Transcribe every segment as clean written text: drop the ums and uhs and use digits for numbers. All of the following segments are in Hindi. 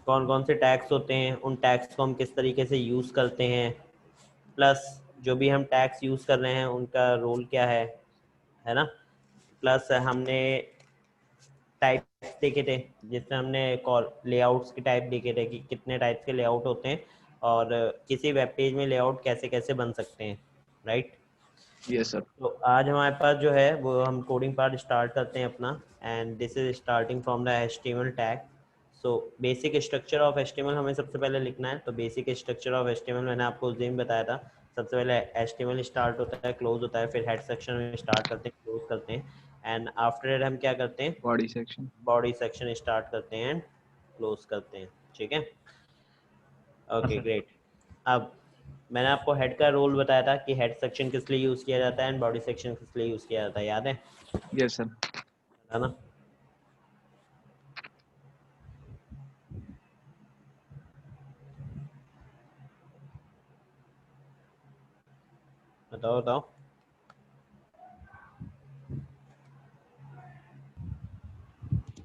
कौन कौन से टैग्स होते हैं, उन टैग्स को हम किस तरीके से यूज़ करते हैं, प्लस जो भी हम टैग्स यूज़ कर रहे हैं उनका रोल क्या है ना। प्लस हमने टाइप्स देखे थे, जिसमें हमने लेआउट्स के टाइप देखे थे कि कितने टाइप्स के लेआउट होते हैं और किसी वेब पेज में लेआउट कैसे कैसे बन सकते हैं, राइट। Yes sir. तो आज हमारे पास जो है वो हम कोडिंग पार्ट स्टार्ट करते हैं अपना, and this is starting from the HTML tag. So basic structure of HTML हमें सबसे पहले लिखना है। तो बेसिक स्ट्रक्चर ऑफ HTML मैंने आपको उस दिन बताया था। सबसे पहले HTML स्टार्ट होता है, क्लोज होता है, फिर हेड सेक्शन में स्टार्ट करते हैं, क्लोज करते हैं, एंड आफ्टर हम क्या करते हैं, body section. Body section start करते हैं एंड क्लोज करते हैं, ठीक है। हाँ ओके सर। ग्रेट। अब मैंने आपको हेड का रोल बताया था कि हेड सेक्शन किस लिए यूज़ किया जाता है एंड बॉडी सेक्शन किस लिए यूज़ किया जाता है, याद है? Yes sir. है ना। बताओ बताओ।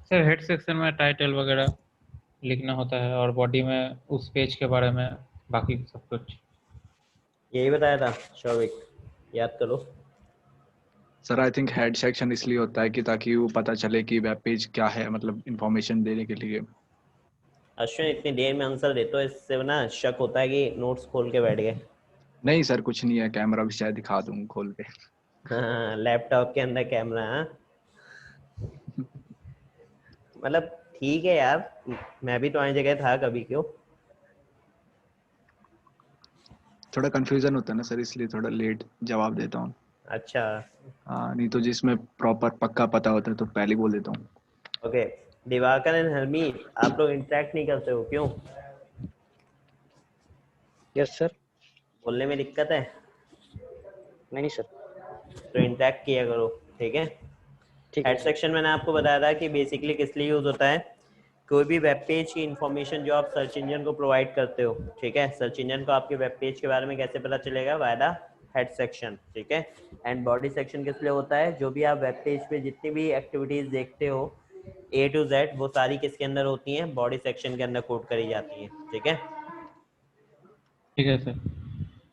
सर हेड सेक्शन में टाइटल वगैरह लिखना होता है और बॉडी में उस पेज के बारे में बाकी सब कुछ। यही बताया था शौविक, याद करो। Sir I think head section इसलिए होता है कि ताकि वो पता चले कि वेब पेज क्या है, मतलब इंफॉर्मेशन देने के लिए। अश्विन इतनी देर में आंसर देते हो, इससे ना शक होता है कि नोट्स खोल के बैठ गए। नहीं सर कुछ नहीं है, कैमरा भी शायद दिखा दूँ खोल के। हाँ, लैपटॉप के अंदर कैमरा। हाँ मतलब ठीक है यार, मैं भी तो आई जगह था कभी, क्यों। थोड़ा कंफ्यूजन होता है ना सर, इसलिए थोड़ा लेट जवाब देता हूँ। अच्छा। हाँ नहीं तो जिसमें प्रॉपर पक्का पता होता है तो पहले ही बोल देता हूँ। ओके, दिवाकर एंड हरमीत आप लोग इंटरेक्ट नहीं करते हो, क्यों? Yes sir. बोलने में दिक्कत है? नहीं सर। तो इंटरेक्ट किया करो, ठीक है। ठीक है हेड सर। सेक्शन मैंने आपको बताया था कि बेसिकली किस लिए यूज होता है। कोई भी वेब पेज की इंफॉर्मेशन जो आप सर्च इंजन को प्रोवाइड करते हो, ठीक है, सर्च इंजन को आपके वेब पेज के बारे में कैसे पता चलेगा, बाय द हेड सेक्शन, ठीक है। एंड बॉडी सेक्शन किस लिए होता है, जो भी आप वेब पेज पे जितनी भी एक्टिविटीज देखते हो A to Z, वो सारी किसके अंदर होती हैं, बॉडी सेक्शन के अंदर कोड करी जाती हैं, ठीक है। ठीक है सर।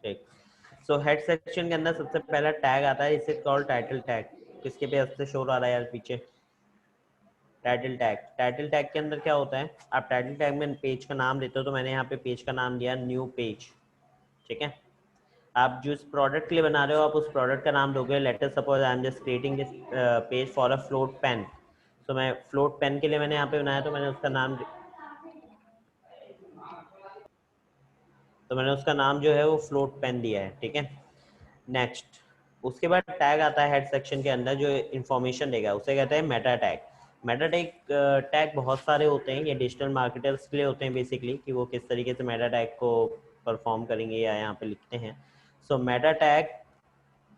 ठीक। सो हेड सेक्शन के अंदर सबसे पहला टैग आता है, इसे कॉल्ड टाइटल टैग। किसके पे से शो आ रहा है यार पीछे? Title tag. टाइटल टैग के अंदर क्या होता है, आप टाइटल टैग में पेज का नाम देते हो, तो मैंने यहाँ पे पेज का नाम दिया न्यू पेज, ठीक है। आप जिस प्रोडक्ट के लिए बना रहे हो आप उस प्रोडक्ट का नाम दोगे। Let us suppose I am just creating this page for a float pen. तो मैं फ्लोट पेन के लिए मैंने यहाँ पे बनाया, तो मैंने उसका नाम जो है वो फ्लोट पेन दिया है, ठीक है। नेक्स्ट, उसके बाद टैग आता है हेड सेक्शन के अंदर जो इंफॉर्मेशन देगा, उसे कहते हैं Meta tag. Meta tag tag बहुत सारे होते हैं, ये डिजिटल मार्केटर्स के लिए होते हैं बेसिकली, कि वो किस तरीके से मेटा टैग को परफॉर्म करेंगे या यहाँ पे लिखते हैं। So meta tag,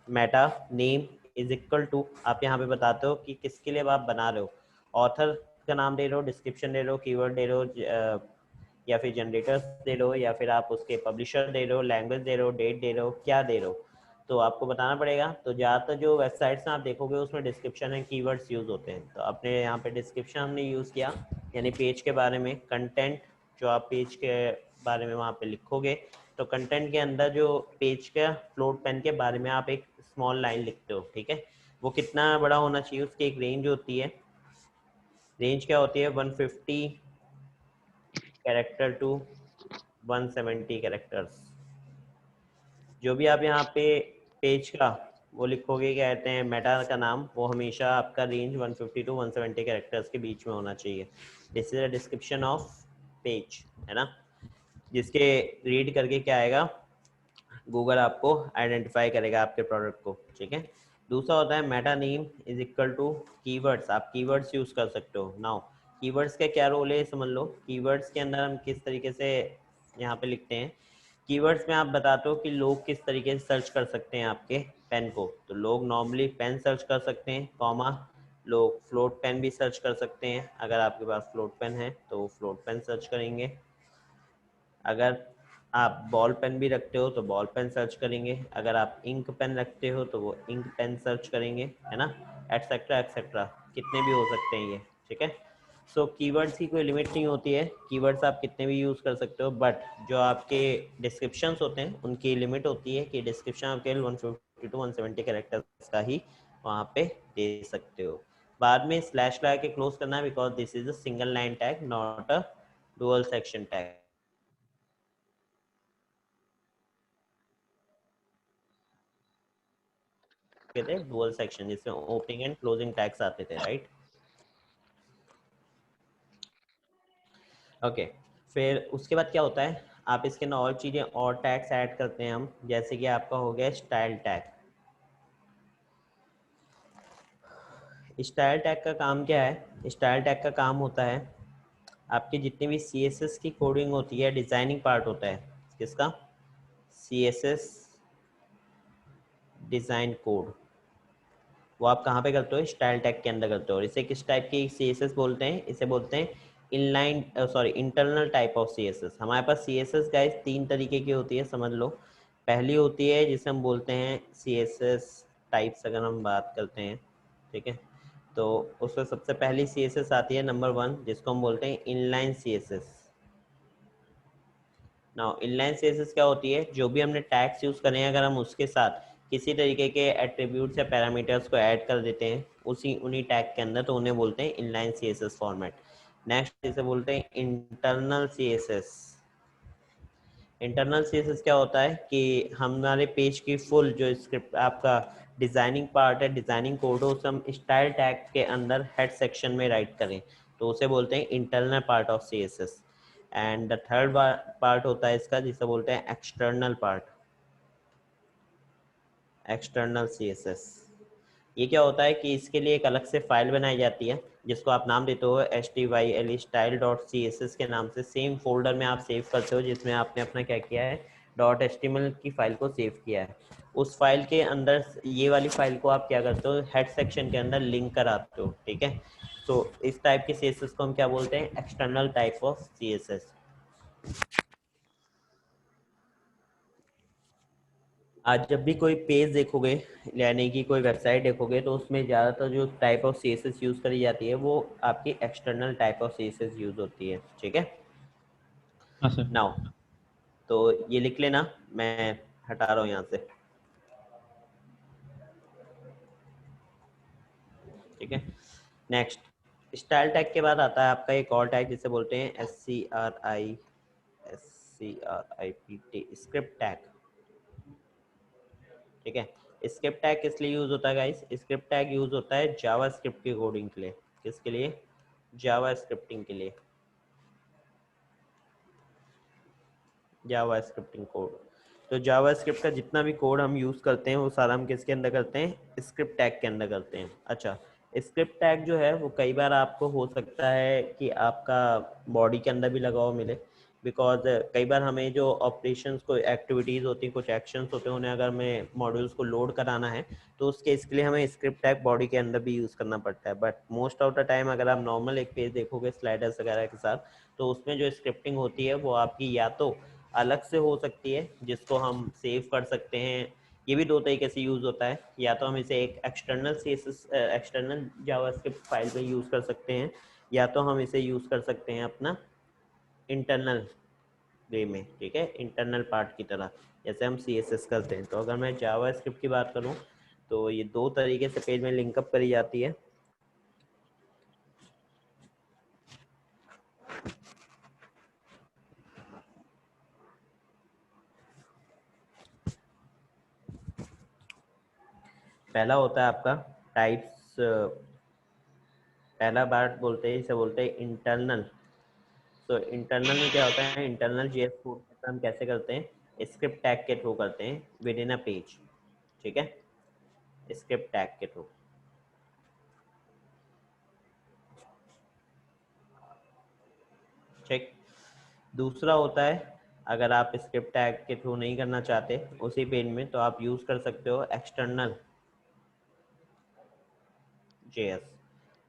meta name is equal to, आप यहाँ पे बताते हो कि किसके लिए आप बना रहे हो। ऑथर का नाम दे रहे हो, डिस्क्रिप्शन दे रहे हो, कीवर्ड दे रहे हो, या फिर जनरेटर्स दे रहे हो, या फिर आप उसके पब्लिशर दे रहे हो, लैंग्वेज दे रहे हो, डेट दे रहे हो, क्या दे रहे हो, तो आपको बताना पड़ेगा। तो ज़्यादातर जो वेबसाइट्स में आप देखोगे उसमें डिस्क्रिप्शन एंड कीवर्ड्स यूज़ होते हैं। तो अपने यहाँ पे डिस्क्रिप्शन हमने यूज़ किया, यानी पेज के बारे में कंटेंट, जो आप पेज के बारे में वहाँ पे लिखोगे। तो कंटेंट के अंदर जो पेज का फ्लोट पेन के बारे में आप एक स्मॉल लाइन लिखते हो, ठीक है। वो कितना बड़ा होना चाहिए, उसकी एक रेंज होती है। रेंज क्या होती है, 150 कैरेक्टर टू 170 कैरेक्टर्स। जो भी आप यहाँ पे पेज का वो लिखोगे, क्या कहते हैं, मेटा का नाम, वो हमेशा आपका रेंज 150 टू 170 कैरेक्टर्स के बीच में होना चाहिए। This is a description of page, है ना, जिसके रीड करके क्या आएगा, गूगल आपको आइडेंटिफाई करेगा आपके प्रोडक्ट को, ठीक है। दूसरा होता है meta name is equal to keywords. आप कीवर्ड्स यूज कर सकते हो। नाउ कीवर्ड्स का क्या रोल है समझ लो। कीवर्ड्स के अंदर हम किस तरीके से यहाँ पे लिखते हैं, कीवर्ड्स में आप बताते हो कि लोग किस तरीके से सर्च कर सकते हैं आपके पेन को। तो लोग नॉर्मली पेन सर्च कर सकते हैं, कॉमा, लोग फ्लोट पेन भी सर्च कर सकते हैं। अगर आपके पास फ्लोट पेन है तो वो फ्लोट पेन सर्च करेंगे। अगर आप बॉल पेन भी रखते हो तो बॉल पेन सर्च करेंगे। अगर आप इंक पेन रखते हो तो वो इंक पेन सर्च करेंगे, है ना, एटसेट्रा एटसेट्रा, कितने भी हो सकते हैं ये, ठीक है। सो कीवर्ड्स की कोई लिमिट नहीं होती है, कीवर्ड्स आप कितने भी यूज़ कर सकते हो, बट जो आपके डिस्क्रिप्शंस होते हैं उनकी लिमिट होती है कि डिस्क्रिप्शन आप केवल 150 to 170 कैरेक्टर्स का ही वहाँ पे दे सकते हो। बाद में स्लैश लगा के क्लोज करना है, because this is a single line tag not a dual section tag. कहते हैं डुअल सेक्शन, जिसमें ओपनिंग एंड क्लोजिंग टैग्स आते थे, राइट। ओके, फिर उसके बाद क्या होता है, आप इसके अंदर और चीज़ें और टैग्स ऐड करते हैं हम, जैसे कि आपका हो गया स्टाइल टैग। स्टाइल टैग का काम क्या है, स्टाइल टैग का काम होता है आपकी जितनी भी CSS की कोडिंग होती है, डिज़ाइनिंग पार्ट होता है किसका, CSS डिज़ाइन कोड, वो आप कहाँ पे करते हो, स्टाइल टैग के अंदर करते हो। और इसे किस टाइप की CSS बोलते हैं, इसे बोलते हैं inline sorry internal type of CSS। हमारे पास CSS गाइस 3 तरीके की होती है, समझ लो। पहली होती है जिसे हम बोलते हैं CSS टाइप्स, अगर हम बात करते हैं, ठीक है, तो उसमें सबसे पहली CSS आती है नंबर 1, जिसको हम बोलते हैं inline CSS। Now inline CSS क्या होती है, जो भी हमने टैग्स यूज़ करें अगर हम उसके साथ किसी तरीके के एट्रीब्यूट्स या पैरामीटर्स को ऐड कर देते हैं उन्हीं टैग के अंदर, तो उन्हें बोलते हैं इनलाइन CSS फॉर्मेट। नेक्स्ट इसे बोलते हैं इंटरनल CSS। इंटरनल CSS क्या होता है कि हमारे पेज की फुल जो स्क्रिप्ट आपका डिज़ाइनिंग पार्ट है, डिज़ाइनिंग कोड हो, उसे हम स्टाइल टैग के अंदर हेड सेक्शन में राइट करें, तो उसे बोलते हैं internal part of CSS। And the third part होता है इसका, जिसे बोलते हैं एक्सटर्नल पार्ट, एक्सटर्नल CSS। ये क्या होता है कि इसके लिए एक अलग से फाइल बनाई जाती है, जिसको आप नाम देते हो STYL style.css के नाम से। सेम फोल्डर में आप सेव करते हो जिसमें आपने अपना क्या किया है, .html की फाइल को सेव किया है। उस फाइल के अंदर ये वाली फाइल को आप क्या करते हो, हेड सेक्शन के अंदर लिंक कराते हो, ठीक है। तो इस टाइप के CSS को हम क्या बोलते हैं, एक्सटर्नल टाइप ऑफ CSS। आज जब भी कोई पेज देखोगे, यानी कि कोई वेबसाइट देखोगे, तो उसमें ज़्यादातर जो टाइप ऑफ CSS यूज़ करी जाती है वो आपकी external type of CSS use होती है, ठीक है। हाँ सर। नाउ तो ये लिख लेना, मैं हटा रहा हूँ यहाँ से, ठीक है। नेक्स्ट स्टाइल टैग के बाद आता है आपका एक और टैग, जिसे बोलते हैं SCRIPT स्क्रिप्ट टैग, ठीक है। स्क्रिप्ट टैग किस लिए यूज होता है गाइस, स्क्रिप्ट टैग यूज होता है जावा स्क्रिप्ट की कोडिंग के लिए। किसके लिए, जावा स्क्रिप्टिंग के लिए, जावा स्क्रिप्टिंग कोड। तो जावा स्क्रिप्ट का जितना भी कोड हम यूज़ करते हैं वो सारा हम किसके अंदर करते हैं, स्क्रिप्ट टैग के अंदर करते हैं। अच्छा, स्क्रिप्ट टैग जो है वो कई बार आपको हो सकता है कि आपका बॉडी के अंदर भी लगा हुआ मिले, बिकॉज कई बार हमें जो ऑपरेशंस को एक्टिविटीज़ होती हैं, कुछ एक्शंस होते हैं, उन्हें अगर हमें मॉड्यूल्स को लोड कराना है तो उसके इसके लिए हमें स्क्रिप्ट टैग बॉडी के अंदर भी यूज़ करना पड़ता है। But most of the time अगर आप नॉर्मल एक पेज देखोगे स्लाइडर्स वगैरह के साथ, तो उसमें जो स्क्रिप्टिंग होती है वो आपकी या तो अलग से हो सकती है, जिसको हम सेव कर सकते हैं। ये भी 2 तरीके से यूज़ होता है, या तो हम इसे एक external CSS external JavaScript file में यूज़ कर सकते हैं, या तो हम इसे यूज़ कर सकते हैं अपना इंटरनल वे में, ठीक है, इंटरनल पार्ट की तरह जैसे हम CSS करते हैं। तो अगर मैं जावास्क्रिप्ट की बात करूँ तो ये 2 तरीके से पेज में लिंकअप करी जाती है। पहला होता है आपका टाइप्स, पहला बात बोलते हैं, इसे बोलते हैं इंटरनल। तो इंटरनल में क्या होता है, इंटरनल JS कोड हम कैसे करते हैं, स्क्रिप्ट टैग के थ्रू करते हैं विद इन अ पेज, ठीक है, स्क्रिप्ट टैग के थ्रू। ठीक, दूसरा होता है अगर आप स्क्रिप्ट टैग के थ्रू नहीं करना चाहते उसी पेज में, तो आप यूज कर सकते हो एक्सटर्नल JS।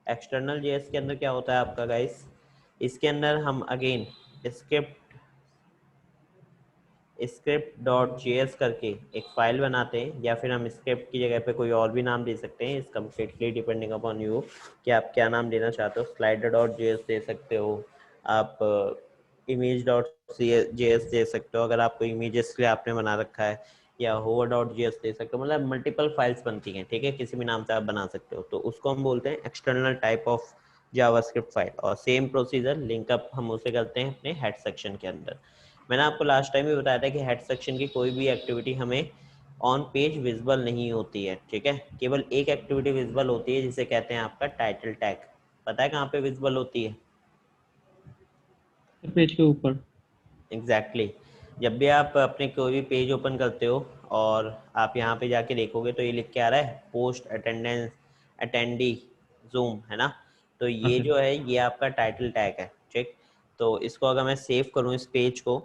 एक्सटर्नल JS के अंदर क्या होता है आपका गाइस, इसके अंदर हम अगेन स्क्रिप्ट script.js करके एक फाइल बनाते हैं, या फिर हम स्क्रिप्ट की जगह पे कोई और भी नाम दे सकते हैं, इस कम्प्लीटली डिपेंडिंग अपॉन यू कि आप क्या नाम देना चाहते हो। slider.js दे सकते हो आप, image.js दे सकते हो अगर आपको इमेजेस के लिए आपने बना रखा है, या hover.js दे सकते हो, मतलब मल्टीपल फाइल्स बनती हैं, ठीक है, किसी भी नाम से आप बना सकते हो। तो उसको हम बोलते हैं external type of JavaScript file. और सेम प्रोसीजर लिंकअप हम उसे करते हैं अपने हेड सेक्शन के अंदर। मैंने आपको लास्ट टाइम भी बताया था कि हेड सेक्शन की कोई भी एक्टिविटी हमें ऑन पेज विजिबल नहीं होती है, ठीक है, केवल एक एक्टिविटी विजिबल होती है जिसे कहते हैं आपका टाइटल टैग। पता है कहाँ पे विजिबल होती है? पेज के ऊपर। एग्जैक्टली जब भी आप अपने कोई भी पेज ओपन करते हो और आप यहाँ पे जाके देखोगे तो ये लिख के आ रहा है पोस्ट अटेंडेंस अटेंडी जूम, है ना। तो ये अच्छा जो है ये आपका टाइटल टैग है, ठीक। तो इसको अगर मैं सेव करूँ इस पेज को,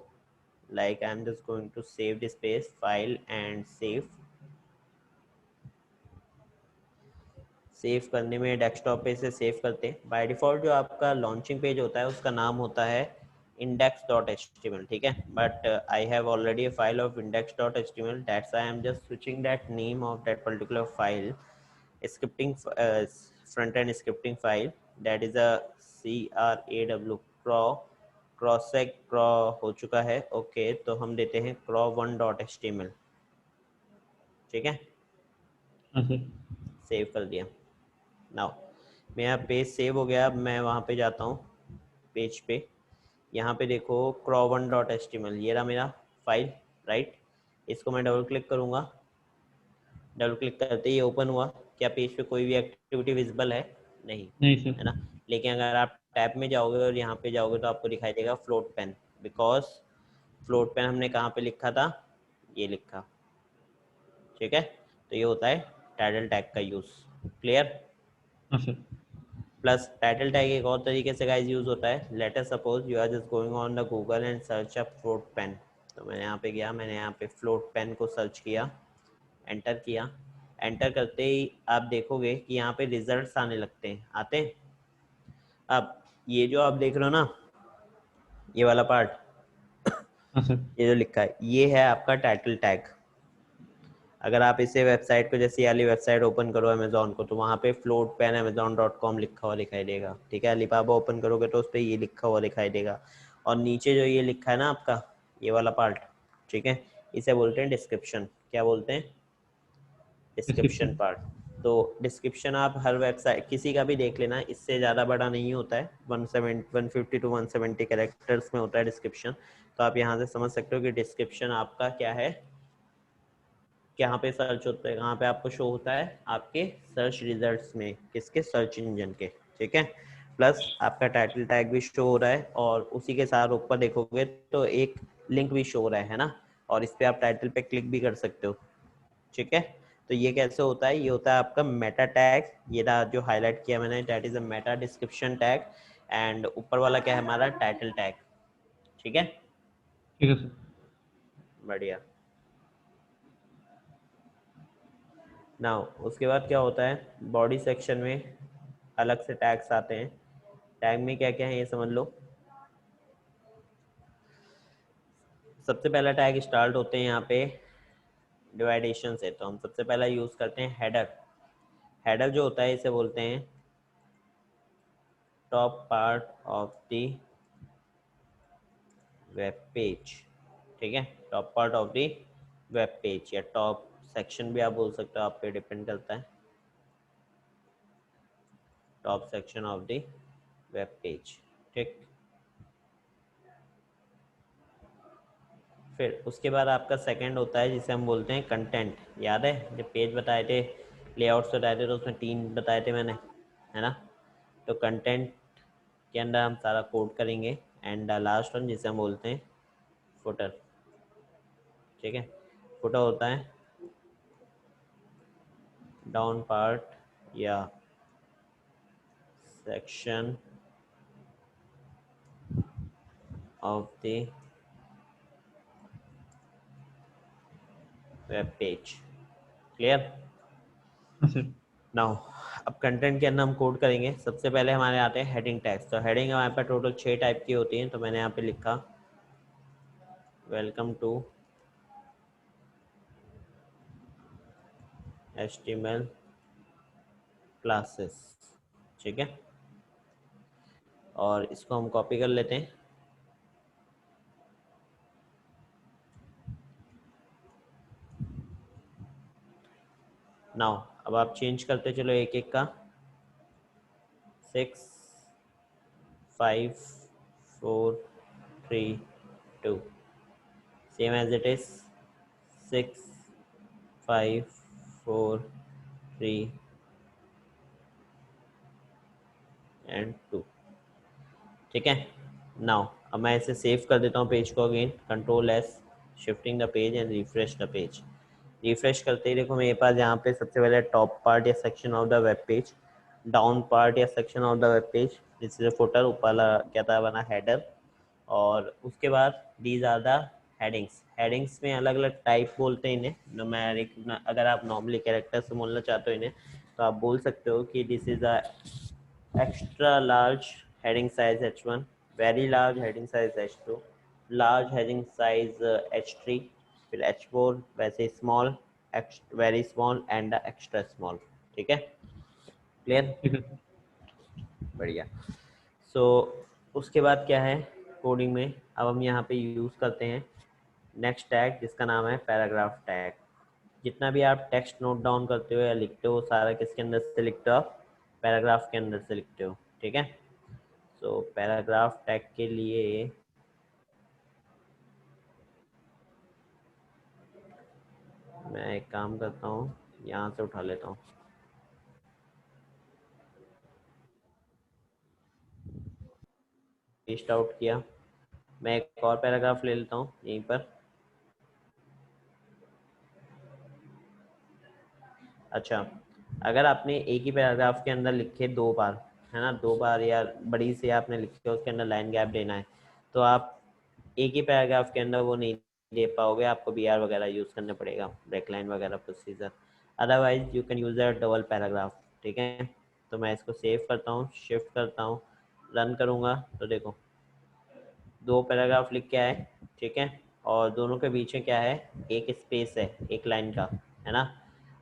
like I'm just going to save this page file and save करने में डेस्कटॉप पे से सेव करते हैं। बाय डिफॉल्ट जो आपका लॉन्चिंग पेज होता है उसका नाम होता है index.html, ठीक है, but I have already a file of index.html, that's why I'm just switching that name of that particular file, scripting front end scripting file, that is a craw क्रॉसेक क्रॉ हो चुका है। ओके तो हम देते हैं craw1.html, ठीक है, अच्छा सेव कर दिया। नाउ मेरा पेज सेव हो गया, अब मैं वहाँ पे जाता हूँ पेज पे, यहाँ पे देखो craw1.html, ये रहा मेरा फाइल, राइट। इसको मैं डबल क्लिक करूँगा, डबल क्लिक करते ही ओपन हुआ। क्या पेज पे कोई भी एक्टिविटी विजिबल है? नहीं, नहीं है सर। ना। लेकिन अगर आप टैब में जाओगे और यहाँ पे जाओगे तो आपको दिखाई देगा float pen, because float pen हमने कहाँ पे लिखा था? ये लिखा, ठीक है। तो ये होता है टाइटल टैग का यूज़, क्लियर। अच्छा प्लस टाइटल टैग एक और तरीके से गाइस यूज़ होता है। Let us suppose you are just going on the Google and search a float pen. तो मैंने यहाँ पे गया, मैंने यहाँ पे फ्लोट पेन को सर्च किया, एंटर किया। एंटर करते ही आप देखोगे कि यहाँ पे रिजल्ट्स आने लगते हैं, आते हैं। अब ये जो आप देख रहे हो ना, ये वाला पार्ट, अच्छा ये जो लिखा है ये है आपका टाइटल टैग। अगर आप इसे वेबसाइट को, जैसे वाली वेबसाइट ओपन करो अमेजोन को, तो वहाँ पे फ्लोट पेन amazon.com लिखा हुआ दिखाई देगा, ठीक है। अलीबाबा ओपन करोगे तो उस पर ये लिखा हुआ दिखाई देगा। और नीचे जो ये लिखा है ना आपका, ये वाला पार्ट, ठीक है, इसे बोलते हैं डिस्क्रिप्शन। क्या बोलते हैं? Description description. पार्ट। तो डिस्क्रिप्शन आप हर वेबसाइट किसी का भी देख लेना, इससे ज़्यादा बड़ा नहीं होता है, 150 to 170 कैरेक्टर्स में होता है डिस्क्रिप्शन। तो आप यहाँ से समझ सकते हो कि डिस्क्रिप्शन आपका क्या है, कहाँ पे सर्च होता है, कहाँ पे आपको शो होता है, आपके सर्च रिजल्ट्स में, किसके? सर्च इंजन के, ठीक है। प्लस आपका टाइटल टैग भी शो हो रहा है, और उसी के साथ ऊपर देखोगे तो एक लिंक भी शो हो रहा है ना, और इस पे आप टाइटल पे क्लिक भी कर सकते हो, ठीक है। तो ये कैसे होता है? ये होता है आपका मेटा टैग, ये रहा जो हाईलाइट किया मैंने, that is a Meta description tag. And ऊपर वाला क्या है हमारा? टाइटल टैग, ठीक है, ठीक है सर। बढ़िया। नाउ उसके बाद क्या होता है, बॉडी सेक्शन में अलग से टैग्स आते हैं। टैग में क्या क्या है ये समझ लो। सबसे पहला टैग स्टार्ट होते हैं यहाँ पे डिवाइडेशन से, तो हम सबसे पहला यूज करते हैं हेडर। हेडर जो होता है इसे बोलते हैं top part of the web page, ठीक है, top part of the web page, या टॉप सेक्शन भी आप बोल सकते हो, आप पे डिपेंड करता है, top section of the web page, ठीक। फिर उसके बाद आपका सेकंड होता है जिसे हम बोलते हैं कंटेंट। याद है जब पेज बताए थे, लेआउट्स बताए थे, तो उसमें 3 बताए थे मैंने, है ना। तो कंटेंट के अंदर हम सारा कोड करेंगे। एंड लास्ट वन जिसे हम बोलते हैं फुटर, ठीक है। फुटर होता है डाउन पार्ट या section of the web page, clear. हाँ सर। नाउ अब कंटेंट के अंदर हम कोड करेंगे। सबसे पहले हमारे आते हैं हेडिंग टैग्स। तो हेडिंग हमारे पास टोटल 6 टाइप की होती हैं। तो मैंने यहाँ पे लिखा वेलकम टू HTML क्लासेस, ठीक है। और इसको हम कॉपी कर लेते हैं। नाउ अब आप चेंज करते चलो एक एक का। 6 5 4 3 2, same as it is. 6 5 4 3 and 2, ठीक है। नाउ अब मैं इसे सेव कर देता हूँ पेज को again, control S, shifting the page and refresh the page. Refresh करते ही देखो मेरे पास यहाँ पे सबसे पहले टॉप पार्ट या section of the web page, down part या section of the web page, this is footer, ऊपर वाला क्या था बना हेडर, और उसके बाद these are the headings. Headings में अलग अलग टाइप बोलते हैं इन्हें, न्यूमेरिक, अगर आप नॉर्मली कैरेक्टर से बोलना चाहते हो इन्हें तो आप बोल सकते हो कि this is a extra large heading size H1, very large heading size H2, large heading size H3, फिर H4 वैसे small, very small and extra small, ठीक है, क्लियर, ठीक है सर। बढ़िया। सो उसके बाद क्या है कोडिंग में, अब हम यहाँ पे यूज़ करते हैं नेक्स्ट टैग जिसका नाम है पैराग्राफ टैग। जितना भी आप टेक्स्ट नोट डाउन करते हो या लिखते हो सारा किसके अंदर से लिखते हो आप, पैराग्राफ के अंदर से लिखते हो, ठीक है। सो पैराग्राफ टैग के लिए मैं एक काम करता हूँ, यहाँ से उठा लेता हूँ। पेस्ट आउट किया, मैं एक और पैराग्राफ ले लेता हूँ यहीं पर। अच्छा, अगर आपने एक ही पैराग्राफ के अंदर लिखे 2 बार, है ना, 2 बार या बड़ी से आपने लिखे उसके अंदर लाइन गैप देना है, तो आप एक ही पैराग्राफ के अंदर वो नहीं दे पाओगे, आपको BR वगैरह यूज़ करना पड़ेगा, ब्रेक लाइन वगैरह procedure, otherwise you can use a double paragraph, ठीक है। तो मैं इसको सेव करता हूँ, शिफ्ट करता हूँ, रन करूँगा तो देखो 2 पैराग्राफ लिख के आए, ठीक है, और दोनों के बीच में क्या है, एक स्पेस है एक लाइन का, है ना।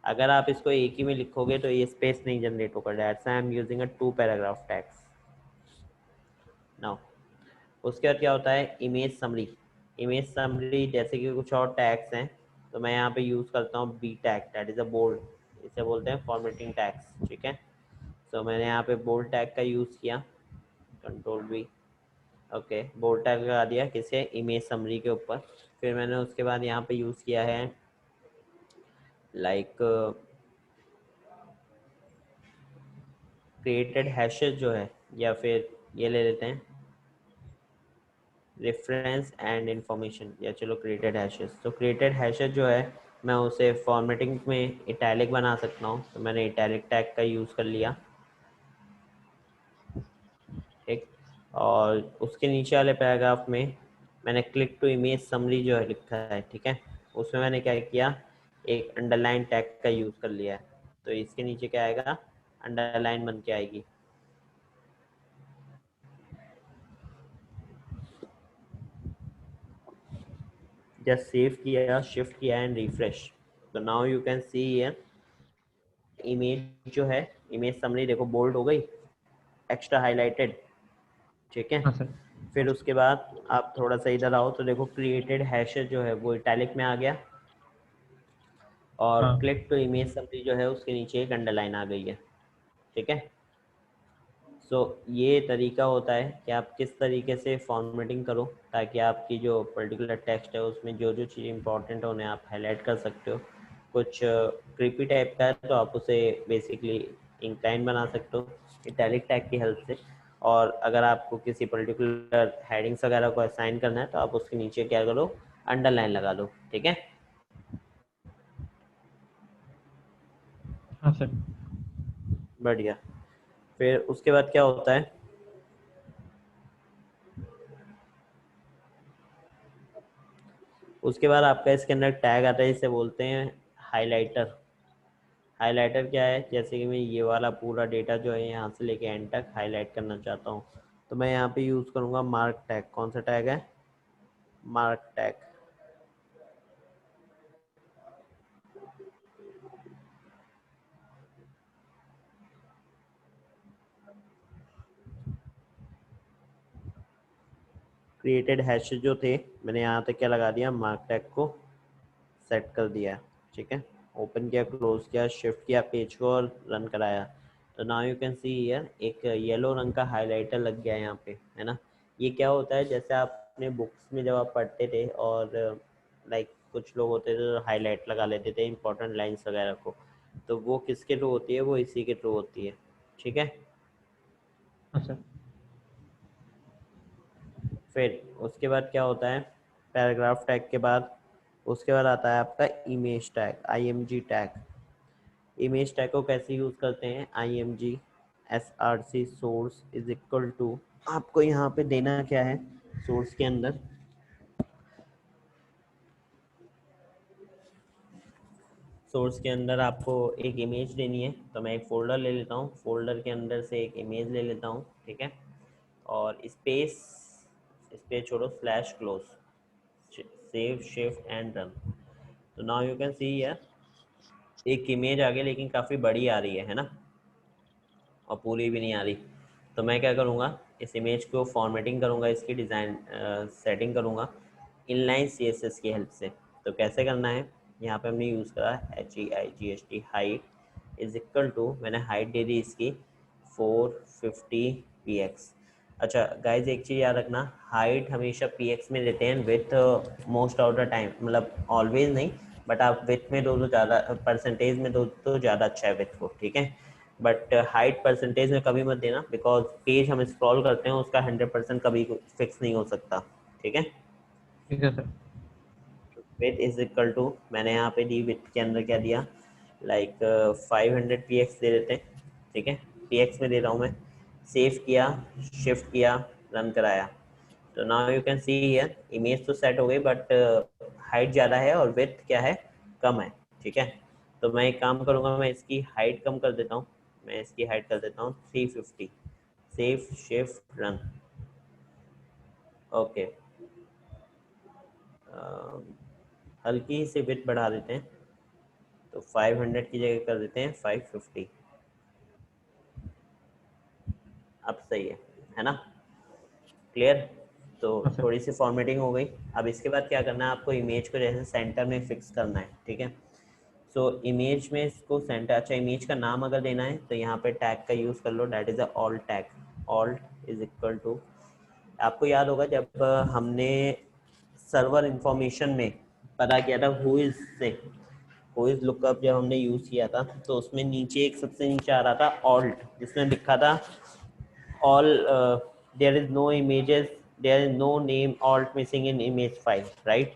अगर आप इसको एक ही में लिखोगे तो ये स्पेस नहीं जनरेट होगा, that's I am using a 2 paragraph tags. Now उसके बाद क्या होता है, इमेज समरी। इमेज समरी जैसे कि कुछ और टैग्स हैं, तो मैं यहाँ पे यूज़ करता हूँ B tag, that is a bold, इसे बोलते हैं फॉर्मेटिंग टैग्स, ठीक है। तो मैंने यहाँ पे बोल्ड टैग का यूज़ किया, control B, okay, bold tag लगा दिया किसे, इमेज समरी के ऊपर। फिर मैंने उसके बाद यहाँ पे यूज़ किया है लाइक क्रिएटेड हैशेस जो है, या फिर ये ले लेते हैं रेफरेंस एंड इंफॉर्मेशन, या चलो क्रिएटेड हैशेस। तो क्रिएटेड हैशेस जो है मैं उसे फॉर्मेटिंग में इटैलिक बना सकता हूँ, तो मैंने इटैलिक टैग का यूज़ कर लिया, ठीक। और उसके नीचे वाले पैराग्राफ में मैंने क्लिक टू इमेज समरी जो है लिखा है, ठीक है, उसमें मैंने क्या किया, एक अंडरलाइन टैग का यूज़ कर लिया है। तो इसके नीचे क्या आएगा, अंडरलाइन बन के आएगी। जस्ट सेव किया, शिफ्ट किया एंड रिफ्रेश, तो now you can see here image जो है, इमेज समरी देखो बोल्ड हो गई, एक्स्ट्रा हाईलाइटेड, ठीक है। हाँ सर। फिर उसके बाद आप थोड़ा सा इधर आओ तो देखो क्रिएटेड हैशेस जो है वो इटैलिक में आ गया, और हाँ क्लिक टू इमेज समरी जो है उसके नीचे एक अंडरलाइन आ गई है, ठीक है। सो ये तरीका होता है कि आप किस तरीके से फॉर्मेटिंग करो ताकि आपकी जो पर्टिकुलर टेक्स्ट है उसमें जो जो चीज़ इंपॉर्टेंट है उन्हें आप हाईलाइट कर सकते हो। कुछ क्रीपी टाइप का है तो आप उसे बेसिकली इंक्लाइन बना सकते हो इटैलिक टैग की हेल्प से, और अगर आपको किसी पर्टिकुलर हेडिंग्स वगैरह को असाइन करना है तो आप उसके नीचे क्या करो, अंडरलाइन लगा लो, ठीक है। हाँ सर। बढ़िया। फिर उसके बाद क्या होता है, उसके बाद आपका इसके अंदर टैग आता है जिसे बोलते हैं हाइलाइटर। हाइलाइटर क्या है, जैसे कि मैं ये वाला पूरा डेटा जो है यहाँ से लेके एंड तक हाईलाइट करना चाहता हूँ, तो मैं यहाँ पे यूज़ करूँगा मार्क टैग। कौन सा टैग है, मार्क टैग, क्रिएटेड हैश जो थे मैंने यहाँ तक क्या लगा दिया, मार्क टैग को सेट कर दिया, ठीक है। ओपन किया, क्लोज किया, शिफ्ट किया पेज को और रन कराया। तो now you can see here एक येलो रंग का हाइलाइटर लग गया यहाँ पे, है ना। ये क्या होता है, जैसे आपने बुक्स में जब आप पढ़ते थे और लाइक कुछ लोग होते थे जो हाईलाइट लगा लेते थे इंपॉर्टेंट लाइंस वगैरह को, तो वो किसके थ्रू होती है, वो इसी के थ्रू होती है, ठीक है। अच्छा फिर उसके बाद क्या होता है, पैराग्राफ टैग के बाद उसके बाद आता है आपका image tag, IMG tag. Image tag को कैसे यूज़ करते हैं, IMG SRC source is equal to, आपको यहाँ पे देना क्या है, सोर्स के अंदर आपको एक इमेज देनी है। तो मैं एक फ़ोल्डर ले लेता हूँ, फोल्डर के अंदर से एक इमेज ले लेता हूँ, ठीक है। और स्पेस छोड़ो, slash close, save shift and run. तो now you can see here एक इमेज आ गई, लेकिन काफ़ी बड़ी आ रही है ना, और पूरी भी नहीं आ रही। तो मैं क्या करूँगा, इस इमेज को फॉर्मेटिंग करूँगा, इसकी डिज़ाइन सेटिंग करूँगा इनलाइन CSS की हेल्प से। तो कैसे करना है, यहाँ पे हमने यूज़ करा HEIGHT height is equal to, मैंने हाइट दे दी इसकी 450 px। अच्छा गाइज एक चीज़ याद रखना, हाइट हमेशा px में लेते हैं, with most of the time, मतलब ऑलवेज नहीं, बट आप विथ में दो तो ज़्यादा, परसेंटेज में दो तो ज़्यादा अच्छा है विथ को, ठीक है। बट हाइट परसेंटेज में कभी मत देना, बिकॉज पेज हम स्क्रॉल करते हैं उसका 100% कभी फिक्स नहीं हो सकता, ठीक है। ठीक है sir. Width is equal to, मैंने यहाँ पे दी विथ के अंदर क्या दिया, लाइक 500 px दे देते हैं, ठीक है। px में दे रहा हूँ मैं, सेव किया, शिफ्ट किया, रन कराया। तो now you can see here image तो सेट हो गई, बट हाइट ज़्यादा है और विथ क्या है, कम है, ठीक है। तो मैं एक काम करूँगा, मैं इसकी हाइट कम कर देता हूँ, मैं इसकी हाइट कर देता हूँ 350, सेव शिफ्ट रन, ओके। हल्की से विथ बढ़ा देते हैं, तो 500 की जगह कर देते हैं 550, अब सही है ना, क्लियर। तो हाँ सर। थोड़ी सी फॉर्मेटिंग हो गई। अब इसके बाद क्या करना है, आपको इमेज को जैसे सेंटर में फिक्स करना है, ठीक है। सो इमेज में इसको सेंटर, अच्छा इमेज का नाम अगर देना है तो यहाँ पे टैग का यूज़ कर लो, that is a alt tag, alt is equal to, आपको याद होगा जब हमने सर्वर इंफॉर्मेशन में पता किया था हु इज से, हु इज लुकअप जब हमने यूज़ किया था, तो उसमें नीचे एक सबसे नीचे आ रहा था ऑल्ट, जिसमें लिखा था all there is no images, there is no name alt missing in image file, right।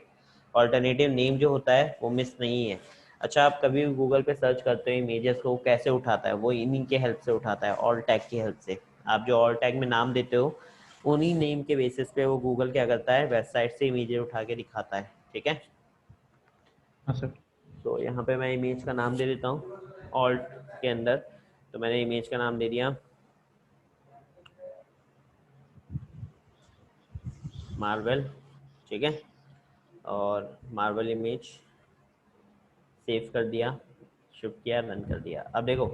Alternative name जो होता है वो मिस नहीं है। अच्छा आप कभी भी गूगल पे सर्च करते हो इमेजेस को, कैसे उठाता है वो, इन्हीं के हेल्प से उठाता है, ऑल टैग की हेल्प से। आप जो ऑल टैग में नाम देते हो उन्हीं नेम के बेसिस पे वो गूगल क्या करता है, वेबसाइट से इमेजेस उठा के दिखाता है, ठीक है। हाँ सर। तो यहाँ पे मैं इमेज का नाम दे देता हूँ ऑल्ट के अंदर। तो मैंने इमेज का नाम दे दिया मार्वल, ठीक है। और मार्वल इमेज सेव कर दिया, शिफ्ट किया, रन कर दिया। अब देखो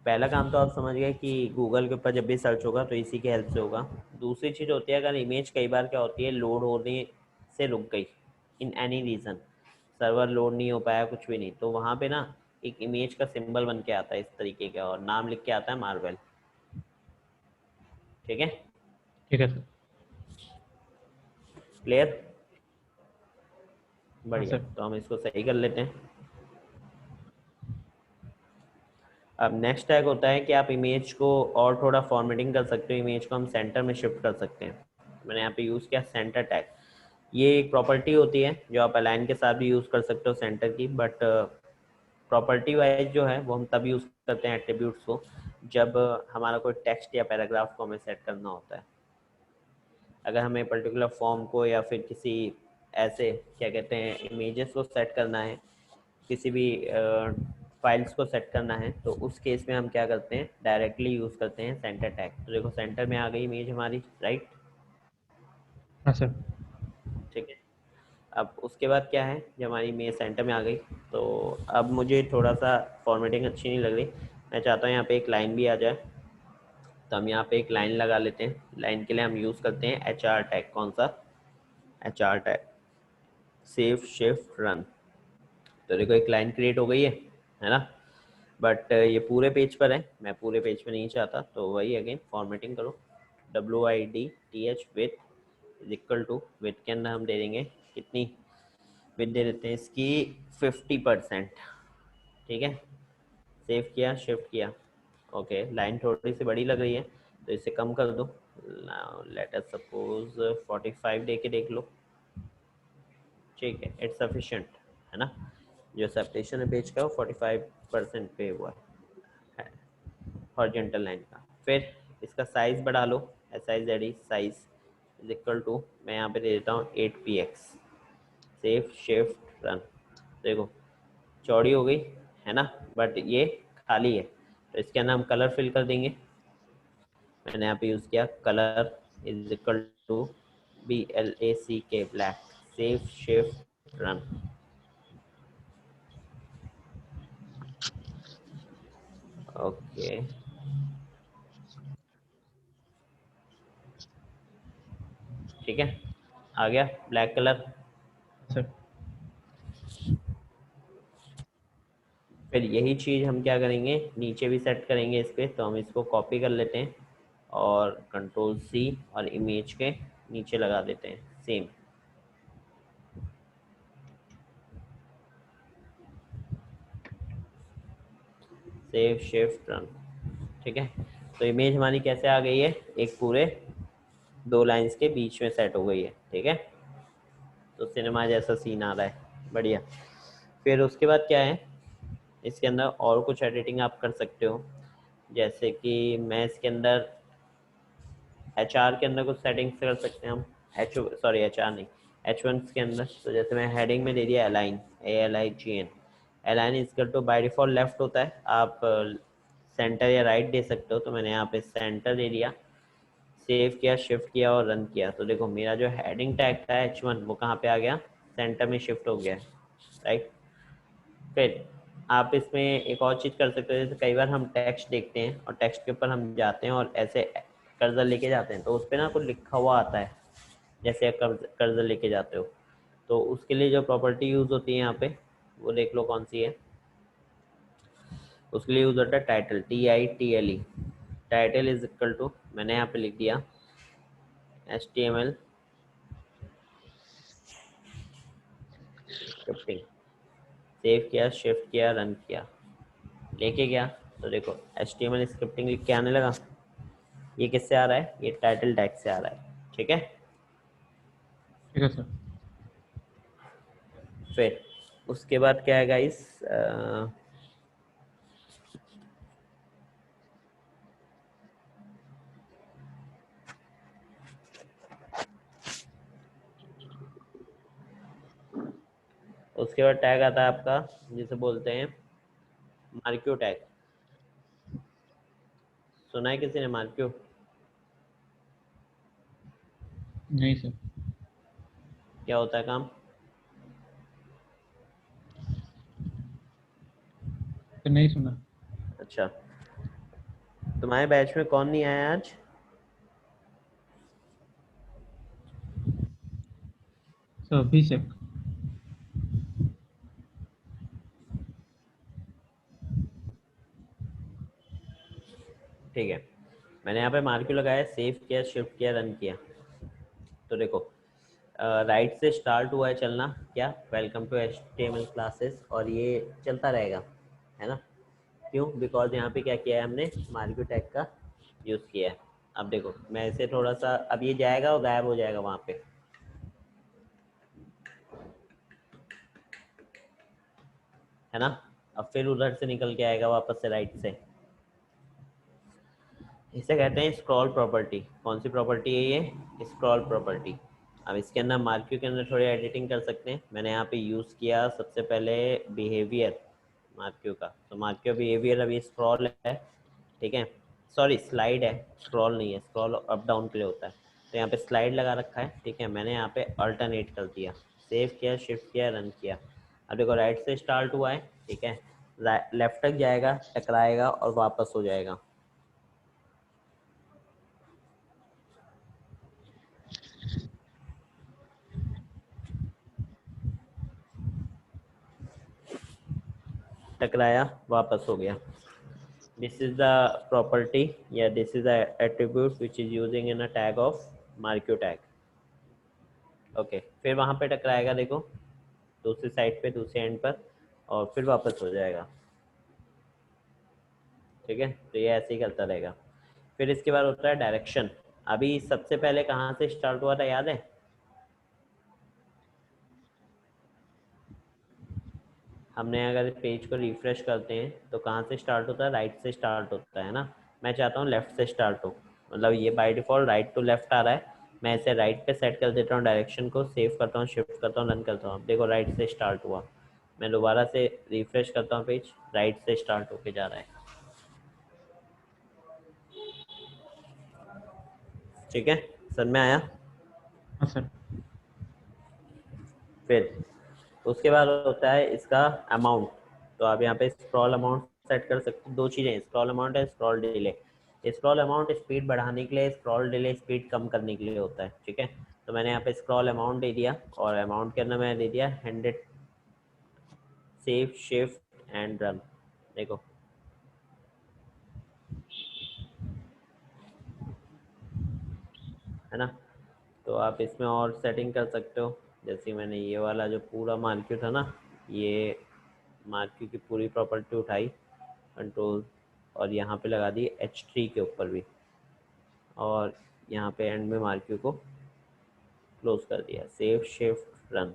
पहला काम तो आप समझ गए कि गूगल के ऊपर जब भी सर्च होगा तो इसी के हेल्प से होगा। दूसरी चीज़ होती है, अगर इमेज कई बार क्या होती है, लोड होने से रुक गई in any reason, server load नहीं हो पाया, कुछ भी नहीं, तो वहाँ पे ना एक इमेज का सिंबल बन के आता है इस तरीके का, और नाम लिख के आता है मार्वल, ठीक है। ठीक है सर। क्लियर, हाँ बढ़िया। सर। तो हम इसको सही कर लेते हैं। अब नेक्स्ट टैग होता है कि आप इमेज को और थोड़ा फॉर्मेटिंग कर सकते हो, इमेज को हम सेंटर में शिफ्ट कर सकते हैं। मैंने यहाँ पे यूज़ किया सेंटर टैग। ये एक प्रॉपर्टी होती है जो आप अलाइन के साथ भी यूज़ कर सकते हो सेंटर की, बट प्रॉपर्टी वाइज जो है वो हम तब यूज़ करते हैं एट्रीब्यूट्स को जब हमारा कोई टेक्स्ट या पैराग्राफ को हमें सेट करना होता है। अगर हमें पर्टिकुलर फॉर्म को या फिर किसी ऐसे क्या कहते हैं इमेजेस को सेट करना है, किसी भी फाइल्स को सेट करना है, तो उस केस में हम क्या करते हैं, डायरेक्टली यूज़ करते हैं सेंटर टैग। तो देखो सेंटर में आ गई इमेज हमारी, राइट, हाँ सर। ठीक है। अब उसके बाद क्या है, जब हमारी इमेज सेंटर में आ गई, तो अब मुझे थोड़ा सा फॉर्मेटिंग अच्छी नहीं लग रही, मैं चाहता हूँ यहाँ पे एक लाइन भी आ जाए, तो हम यहाँ पे एक लाइन लगा लेते हैं। लाइन के लिए हम यूज़ करते हैं HR टैग। कौन सा? HR tag. Save shift run. तो देखो एक लाइन क्रिएट हो गई है ना। बट ये पूरे पेज पर है, मैं पूरे पेज पे नहीं चाहता, तो वही अगेन फॉर्मेटिंग करो। WIDTH width is equal to, width के अंदर हम दे देंगे कितनी विथ दे देते हैं इसकी 50%। ठीक है, सेव किया, शिफ्ट किया। ओके, लाइन थोड़ी सी बड़ी लग रही है तो इसे कम कर दो। लेट अस सपोज 45 दे के देख लो। ठीक है, इट्स सफिशिएंट है ना। जो सेपरेशन है पेज का वो 45% पे हुआ है हॉरिजॉन्टल लाइन का। फिर इसका साइज बढ़ा लो। SIZ size is equal to, मैं यहाँ पे दे देता हूँ 8px। Save shift run. देखो चौड़ी हो गई है ना, बट ये खाली है, तो इसके अंदर हम कलर फिल कर देंगे। मैंने यहाँ पे यूज़ किया colour is equal to BLACK black. Save shift run. Okay, ठीक है, आ गया ब्लैक कलर। सर फिर यही चीज़ हम क्या करेंगे, नीचे भी सेट करेंगे इस पर। तो हम इसको कॉपी कर लेते हैं और Ctrl+C और इमेज के नीचे लगा देते हैं सेम। Save shift run. ठीक है, तो इमेज हमारी कैसे आ गई है, एक पूरे 2 लाइंस के बीच में सेट हो गई है। ठीक है, तो सिनेमा जैसा सीन आ रहा है, बढ़िया। फिर उसके बाद क्या है, इसके अंदर और कुछ एडिटिंग आप कर सकते हो। जैसे कि मैं इसके अंदर HR के अंदर कुछ सेटिंग्स कर सकते हैं हम। HR नहीं, H1 के अंदर। तो जैसे मैं हेडिंग में दे दिया अलाइन, ALIGN। अलाइन इसका तो बाय डिफॉल्ट लेफ्ट होता है, आप सेंटर या राइट दे सकते हो। तो मैंने यहाँ पे सेंटर दे दिया, सेव किया, शिफ्ट किया और रन किया। तो देखो मेरा जो हेडिंग टैग था H1 वो कहाँ पे आ गया, सेंटर में शिफ्ट हो गया, राइट। फिर आप इसमें एक और चीज़ कर सकते हो। जैसे कई बार हम टेक्स्ट देखते हैं और टेक्स्ट के ऊपर हम जाते हैं और ऐसे कर्सर लेके जाते हैं, तो उस पर ना कुछ लिखा हुआ आता है, जैसे कर्सर लेके जाते हो। तो उसके लिए जो प्रॉपर्टी यूज़ होती है यहाँ पे, वो देख लो कौन सी है। उसके लिए यूज़ होता है title, TITLE। Title is equal to, मैंने यहाँ पे लिख दिया HTML स्क्रिप्टिंग। सेव किया, शिफ्ट किया, रन किया, लेके गया। तो देखो HTML स्क्रिप्टिंग लिख के आने लगा। ये किससे आ रहा है, ये टाइटल टैग से आ रहा है। ठीक है, ठीक है सर। फिर उसके बाद क्या है गाइस, उसके बाद टैग आता है आपका, जिसे बोलते हैं मार्क्यू टैग। सुना है किसी ने मार्क्यू? नहीं सर। क्या होता है काम? सर नहीं सुना। अच्छा, तुम्हारे बैच में कौन नहीं आया आज? सर अभिषेक। ठीक है, मैंने यहाँ पे मार्क्यू लगाया, सेव किया, शिफ्ट किया, रन किया। तो देखो राइट से स्टार्ट हुआ है चलना, क्या वेलकम टू HTML क्लासेस, और ये चलता रहेगा, है ना। क्यों? बिकॉज यहाँ पे क्या किया है हमने, मार्क्यू टैग का यूज़ किया है। अब देखो मैं इसे थोड़ा सा, अब ये जाएगा और गायब हो जाएगा वहाँ पे, है ना। अब फिर उधर से निकल के आएगा वापस से राइट से। इसे कहते हैं स्क्रॉल प्रॉपर्टी। कौन सी प्रॉपर्टी है ये? Scroll property. अब इसके अंदर मार्क्यू के अंदर थोड़ी एडिटिंग कर सकते हैं। मैंने यहाँ पे यूज़ किया सबसे पहले बिहेवियर मार्क्यू का। तो मार्क्यू बिहेवियर अभी स्क्रॉल है, ठीक है, सॉरी स्लाइड है, स्क्रॉल नहीं है। स्क्रॉल अप डाउन के लिए होता है, तो यहाँ पे स्लाइड लगा रखा है। ठीक है, मैंने यहाँ पे अल्टरनेट कर दिया, सेव किया, शिफ्ट किया, रन किया। अब देखो राइट से स्टार्ट हुआ है, ठीक है, लेफ्ट तक जाएगा, टकराएगा और वापस हो जाएगा। टकराया, वापस हो गया। दिस इज द प्रॉपर्टी या this is the attribute which is using in a tag of marquee tag. Okay, फिर वहां पे टकराएगा, देखो दूसरी साइड पे, दूसरे एंड पर, और फिर वापस हो जाएगा। ठीक है, तो ये ऐसे ही करता रहेगा। फिर इसके बाद होता है डायरेक्शन। अभी सबसे पहले कहाँ से स्टार्ट हुआ था, याद है? हमने अगर पेज को रिफ्रेश करते हैं तो कहाँ से स्टार्ट होता है, राइट से स्टार्ट होता है ना। मैं चाहता हूँ लेफ्ट से स्टार्ट हो, मतलब ये by default right to left आ रहा है, मैं इसे राइट पे सेट कर देता हूँ, डायरेक्शन को सेव करता हूँ, शिफ्ट करता हूँ, रन करता हूँ। अब देखो राइट से स्टार्ट हुआ, मैं दोबारा से रिफ्रेश करता हूँ पेज, राइट से स्टार्ट होके जा रहा है। ठीक है, समझ में आया? हाँ सर। फिर उसके बाद होता है इसका अमाउंट। तो आप यहाँ पे स्क्रॉल अमाउंट सेट कर सकते हो। दो चीज़ें, स्क्रॉल अमाउंट है, scroll delay. Scroll amount speed बढ़ाने के लिए, स्क्रॉल डिले स्पीड कम करने के लिए होता है। ठीक है, तो मैंने यहाँ पे स्क्रॉल अमाउंट दे दिया, और अमाउंट के अंदर मैंने दे दिया 100। सेव शिफ्ट एंड रन, देखो है ना। तो आप इसमें और सेटिंग कर सकते हो, जैसे मैंने ये वाला जो पूरा मार्क्यू था ना, ये मार्क्यू की पूरी प्रॉपर्टी उठाई, कंट्रोल, और यहाँ पे लगा दी H3 के ऊपर भी, और यहाँ पे एंड में मार्क्यू को क्लोज कर दिया। सेव शिफ्ट रन,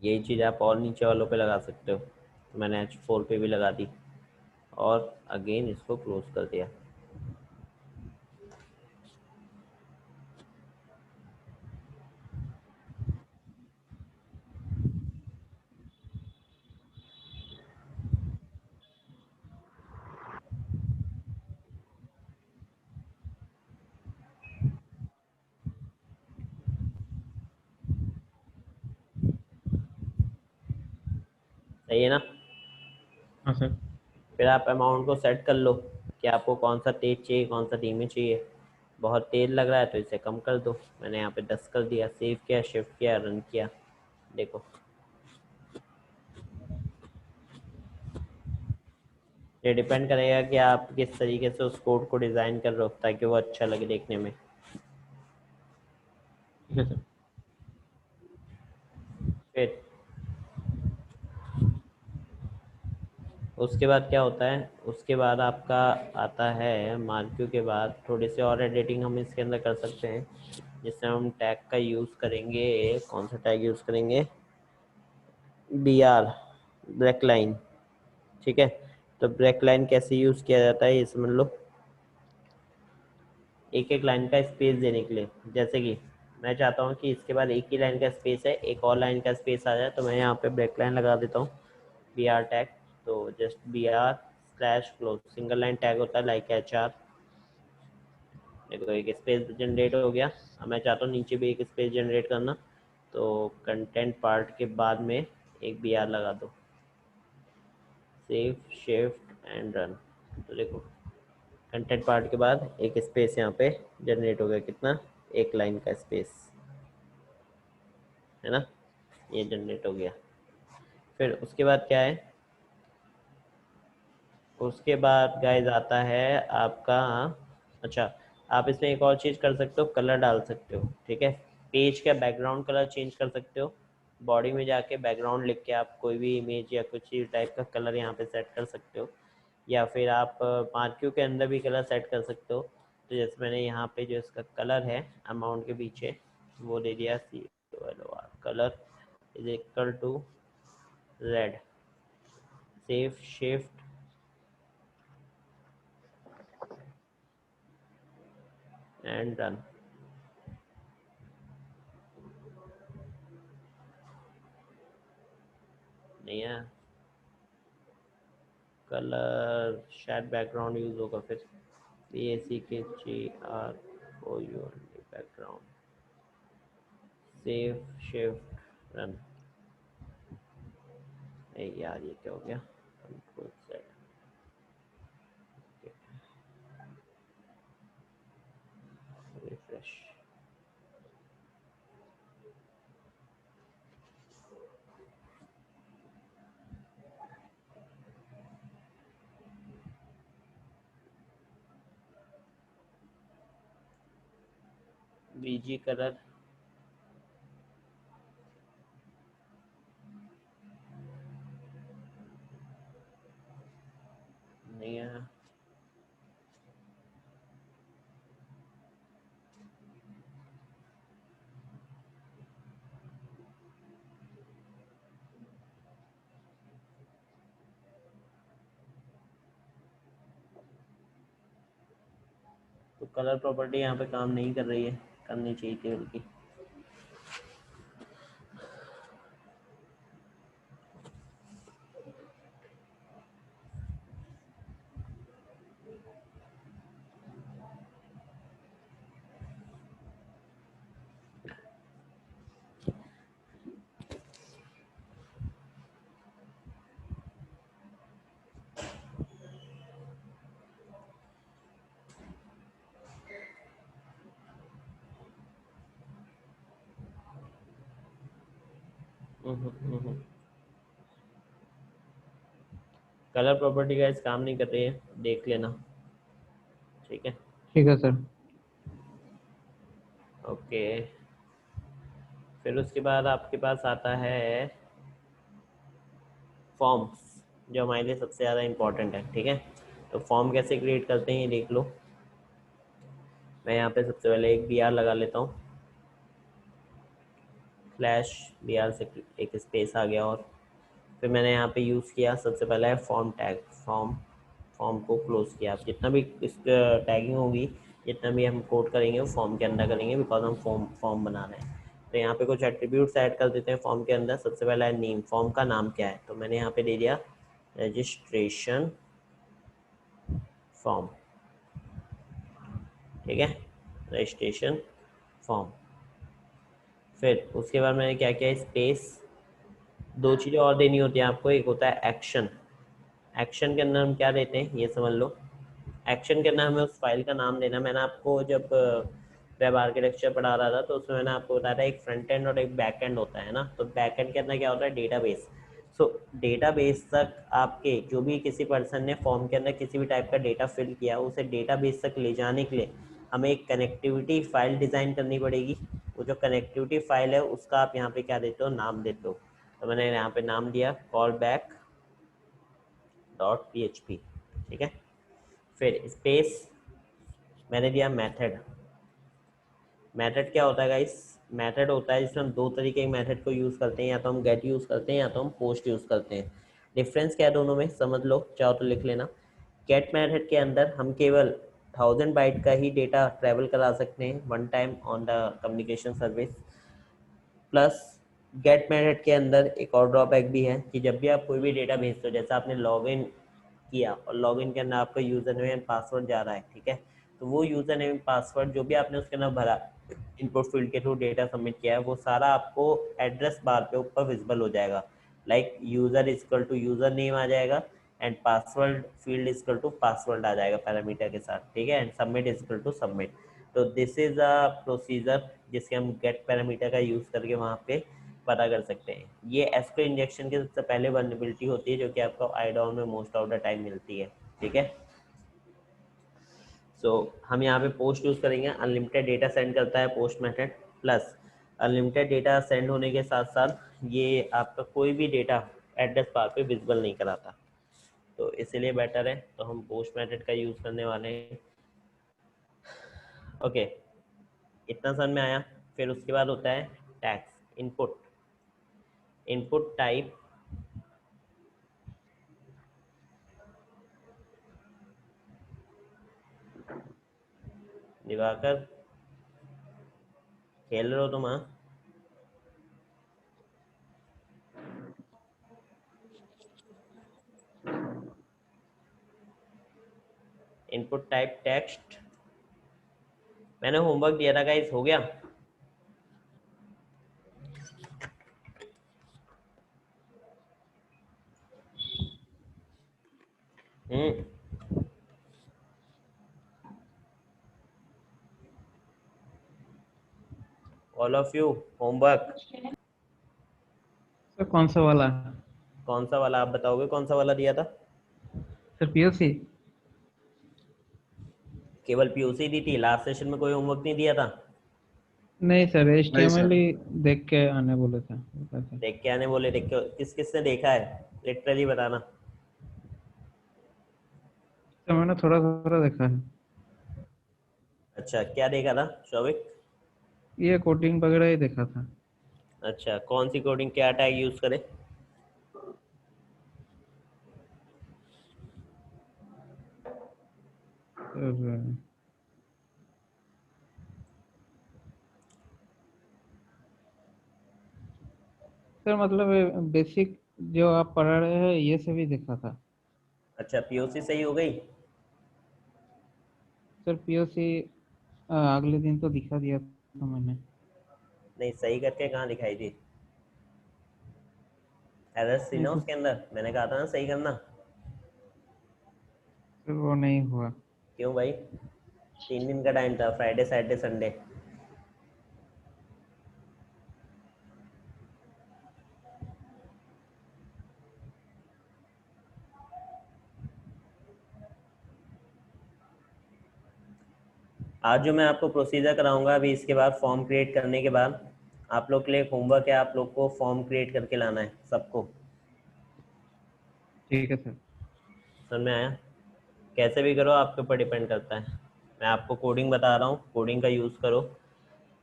यही चीज़ आप और नीचे वालों पे लगा सकते हो। तो मैंने H4 पे भी लगा दी, और अगेन इसको क्लोज कर दिया। सही है ना। हाँ सर। फिर आप अमाउंट को सेट कर लो कि आपको कौन सा तेज चाहिए, कौन सा धीमे चाहिए। बहुत तेज लग रहा है तो इसे कम कर दो, मैंने यहाँ पे 10 कर दिया। सेव किया, शिफ्ट किया, रन किया, देखो ये डिपेंड करेगा कि आप किस तरीके से उस कोड को डिज़ाइन कर रहे हो ताकि वो अच्छा लगे देखने में। ठीक है सर। फिर उसके बाद क्या होता है, उसके बाद आपका आता है मार्क्यू के बाद थोड़ी सी और एडिटिंग हम इसके अंदर कर सकते हैं, जिससे हम टैग का यूज़ करेंगे। कौन सा टैग यूज़ करेंगे? BR, break line. ठीक है, तो ब्रेक लाइन कैसे यूज़ किया जाता है ये समझ लो। एक एक लाइन का स्पेस देने के लिए, जैसे कि मैं चाहता हूँ कि इसके बाद एक ही लाइन का स्पेस है, एक और लाइन का स्पेस आ जाए, तो मैं यहाँ पे ब्रेक लाइन लगा देता हूँ, BR टैग। तो just BR slash close, single line tag होता है लाइक HR। देखो एक स्पेस जनरेट हो गया। अब मैं चाहता हूँ नीचे भी एक स्पेस जनरेट करना, तो कंटेंट पार्ट के बाद में एक BR लगा दो। सेव शिफ्ट एंड रन, तो देखो कंटेंट पार्ट के बाद एक स्पेस यहाँ पे जनरेट हो गया। कितना? एक लाइन का स्पेस, है ना, ये जनरेट हो गया। फिर उसके बाद क्या है, उसके बाद गाइज आता है आपका, अच्छा आप इसमें एक और चीज़ कर सकते हो, कलर डाल सकते हो। ठीक है, पेज का बैकग्राउंड कलर चेंज कर सकते हो। बॉडी में जाके बैकग्राउंड लिख के आप कोई भी इमेज या कुछ चीज़ टाइप का कलर यहाँ पे सेट कर सकते हो, या फिर आप मार्क्यू के अंदर भी कलर सेट कर सकते हो। तो जैसे मैंने यहाँ पे जो इसका कलर है अमाउंट के पीछे वो दे दिया, colour is equal to red. Save shift and run, नहीं है कलर, शायद बैकग्राउंड यूज होगा फिर। BACKGR for your background. Save shift run, यार ये क्या हो गया, control set, refresh. BG colour नहीं है। तो कलर प्रॉपर्टी यहाँ पे काम नहीं कर रही है, करनी चाहिए थी बल्कि। कलर प्रॉपर्टी का इस काम नहीं कर रही है, देख लेना, ठीक है। ठीक है सर। ओके, फिर उसके बाद आपके पास आता है फॉर्म्स, जो हमारे लिए सबसे ज़्यादा इम्पोर्टेंट है, ठीक है। तो फॉर्म कैसे क्रिएट करते हैं ये देख लो। मैं यहाँ पे सबसे पहले एक br लगा लेता हूँ, स्लैश br से एक स्पेस आ गया, और फिर मैंने यहाँ पे यूज़ किया सबसे पहला है फॉर्म टैग। फॉर्म को क्लोज किया। आप जितना भी इस टैगिंग होगी, जितना भी हम कोड करेंगे वो फॉर्म के अंदर करेंगे, बिकॉज हम फॉर्म बना रहे हैं। तो यहाँ पे कुछ एट्रीब्यूट्स ऐड कर देते हैं फॉर्म के अंदर। सबसे पहला है नेम, फॉर्म का नाम क्या है, तो मैंने यहाँ पे दे दिया रजिस्ट्रेशन फॉर्म, ठीक है, रजिस्ट्रेशन फॉर्म। फिर उसके बाद मैंने क्या किया, स्पेस। दो चीज़ें और देनी होती हैं आपको, एक होता है एक्शन। एक्शन के अंदर हम क्या देते हैं ये समझ लो। एक्शन के अंदर हमें उस फाइल का नाम देना। मैंने आपको जब वेब आर्किटेक्चर पढ़ा रहा था तो उसमें मैंने आपको बताया था एक फ्रंट एंड और एक बैक एंड होता है ना। तो बैक एंड के अंदर क्या होता है, डेटाबेस। सो डेटाबेस तक आपके जो भी किसी पर्सन ने फॉर्म के अंदर किसी भी टाइप का डेटा फिल किया, उसे डेटाबेस तक ले जाने के लिए हमें एक कनेक्टिविटी फाइल डिज़ाइन करनी पड़ेगी। वो जो कनेक्टिविटी फाइल है उसका आप यहाँ पे क्या देते हो, नाम देते हो। तो मैंने यहाँ पे नाम दिया कॉल बैक .php, ठीक है। फिर स्पेस मैंने दिया मेथड। मेथड क्या होता है गाइस, मेथड होता है जिसमें हम दो तरीके के मेथड को यूज़ करते हैं, या तो हम गेट यूज़ करते हैं या तो हम पोस्ट यूज़ करते हैं। डिफरेंस क्या है दोनों में समझ लो, चाहो तो लिख लेना। गेट मेथड के अंदर हम केवल 1000 बाइट का ही डेटा ट्रैवल करा सकते हैं one time on the communication service. Plus get method के अंदर एक और ड्रॉबैक भी है कि जब भी आप कोई भी डेटा भेजते हो, जैसे आपने लॉगिन किया और लॉगिन के अंदर आपका यूज़र नेम एंड पासवर्ड जा रहा है, ठीक है। तो वो यूज़र नेम पासवर्ड जो भी आपने उसके अंदर भरा, इनपुट फील्ड के थ्रू डेटा सबमिट किया है, वो सारा आपको एड्रेस बार पे ऊपर विजिबल हो जाएगा। Like user is equal to user name आ जाएगा and password field is equal to password आ जाएगा पैरामीटर के साथ, ठीक है। And submit is equal to submit. तो दिस इज़ अ प्रोसीजर जिसके हम गेट पैरामीटर का यूज़ करके वहाँ पे पता कर सकते हैं। ये एसक्यूएल इंजेक्शन के सबसे पहले वल्नरेबिलिटी होती है जो कि आपको आईडॉन में मोस्ट ऑफ द टाइम मिलती है, ठीक है। सो हम यहाँ पे पोस्ट यूज़ करेंगे, अनलिमिटेड डेटा सेंड करता है post method. Plus unlimited data send होने के साथ साथ ये आपका कोई भी डेटा एड्रेस बार पे विजिबल नहीं कराता, तो इसीलिए बेटर है। तो हम पोस्ट मेथड का यूज़ करने वाले हैं। ओके, इतना समझ में आया। फिर उसके बाद होता है tags, input. Input type Diwakar खेल रहे हो तुम, हाँ? Input type text. मैंने होमवर्क दिया था गाइस, हो गया? All of you homework. Sir कौन सा वाला? कौन सा वाला आप बताओगे? कौन सा वाला दिया था? Sir POC. केवल पीओसी दी थी, लास्ट सेशन में कोई होमवर्क नहीं दिया था? नहीं सर, नहीं HTML सर, ही देख के आने बोले थे। देख के आने बोले? देख के किस किस ने देखा है, लिटरली बताना। सर मैंने थोड़ा थोड़ा देखा है। अच्छा, क्या देखा था शौविक? ये कोडिंग वगैरह ही देखा था। अच्छा, कौन सी कोडिंग, क्या टैग यूज करे? सर सर मतलब बेसिक जो आप पढ़ा रहे हैं ये सभी देखा था। अच्छा, पीओसी सही हो गई? सर पीओसी अगले दिन तो दिखा दिया था मैंने। नहीं, सही करके कहाँ दिखाई थी? एरर्स थी नहीं ना तो उसके अंदर, मैंने कहा था ना सही करना। सर वो नहीं हुआ। क्यों भाई? 3 दिन का टाइम था, फ्राइडे सैटरडे संडे। आज जो मैं आपको प्रोसीजर कराऊंगा अभी, इसके बाद फॉर्म क्रिएट करने के बाद आप लोग के लिए एक होमवर्क है, आप लोग को फॉर्म क्रिएट करके लाना है सबको। ठीक है सर। समझ में आया? कैसे भी करो, आपके ऊपर डिपेंड करता है। मैं आपको कोडिंग बता रहा हूँ, कोडिंग का यूज़ करो।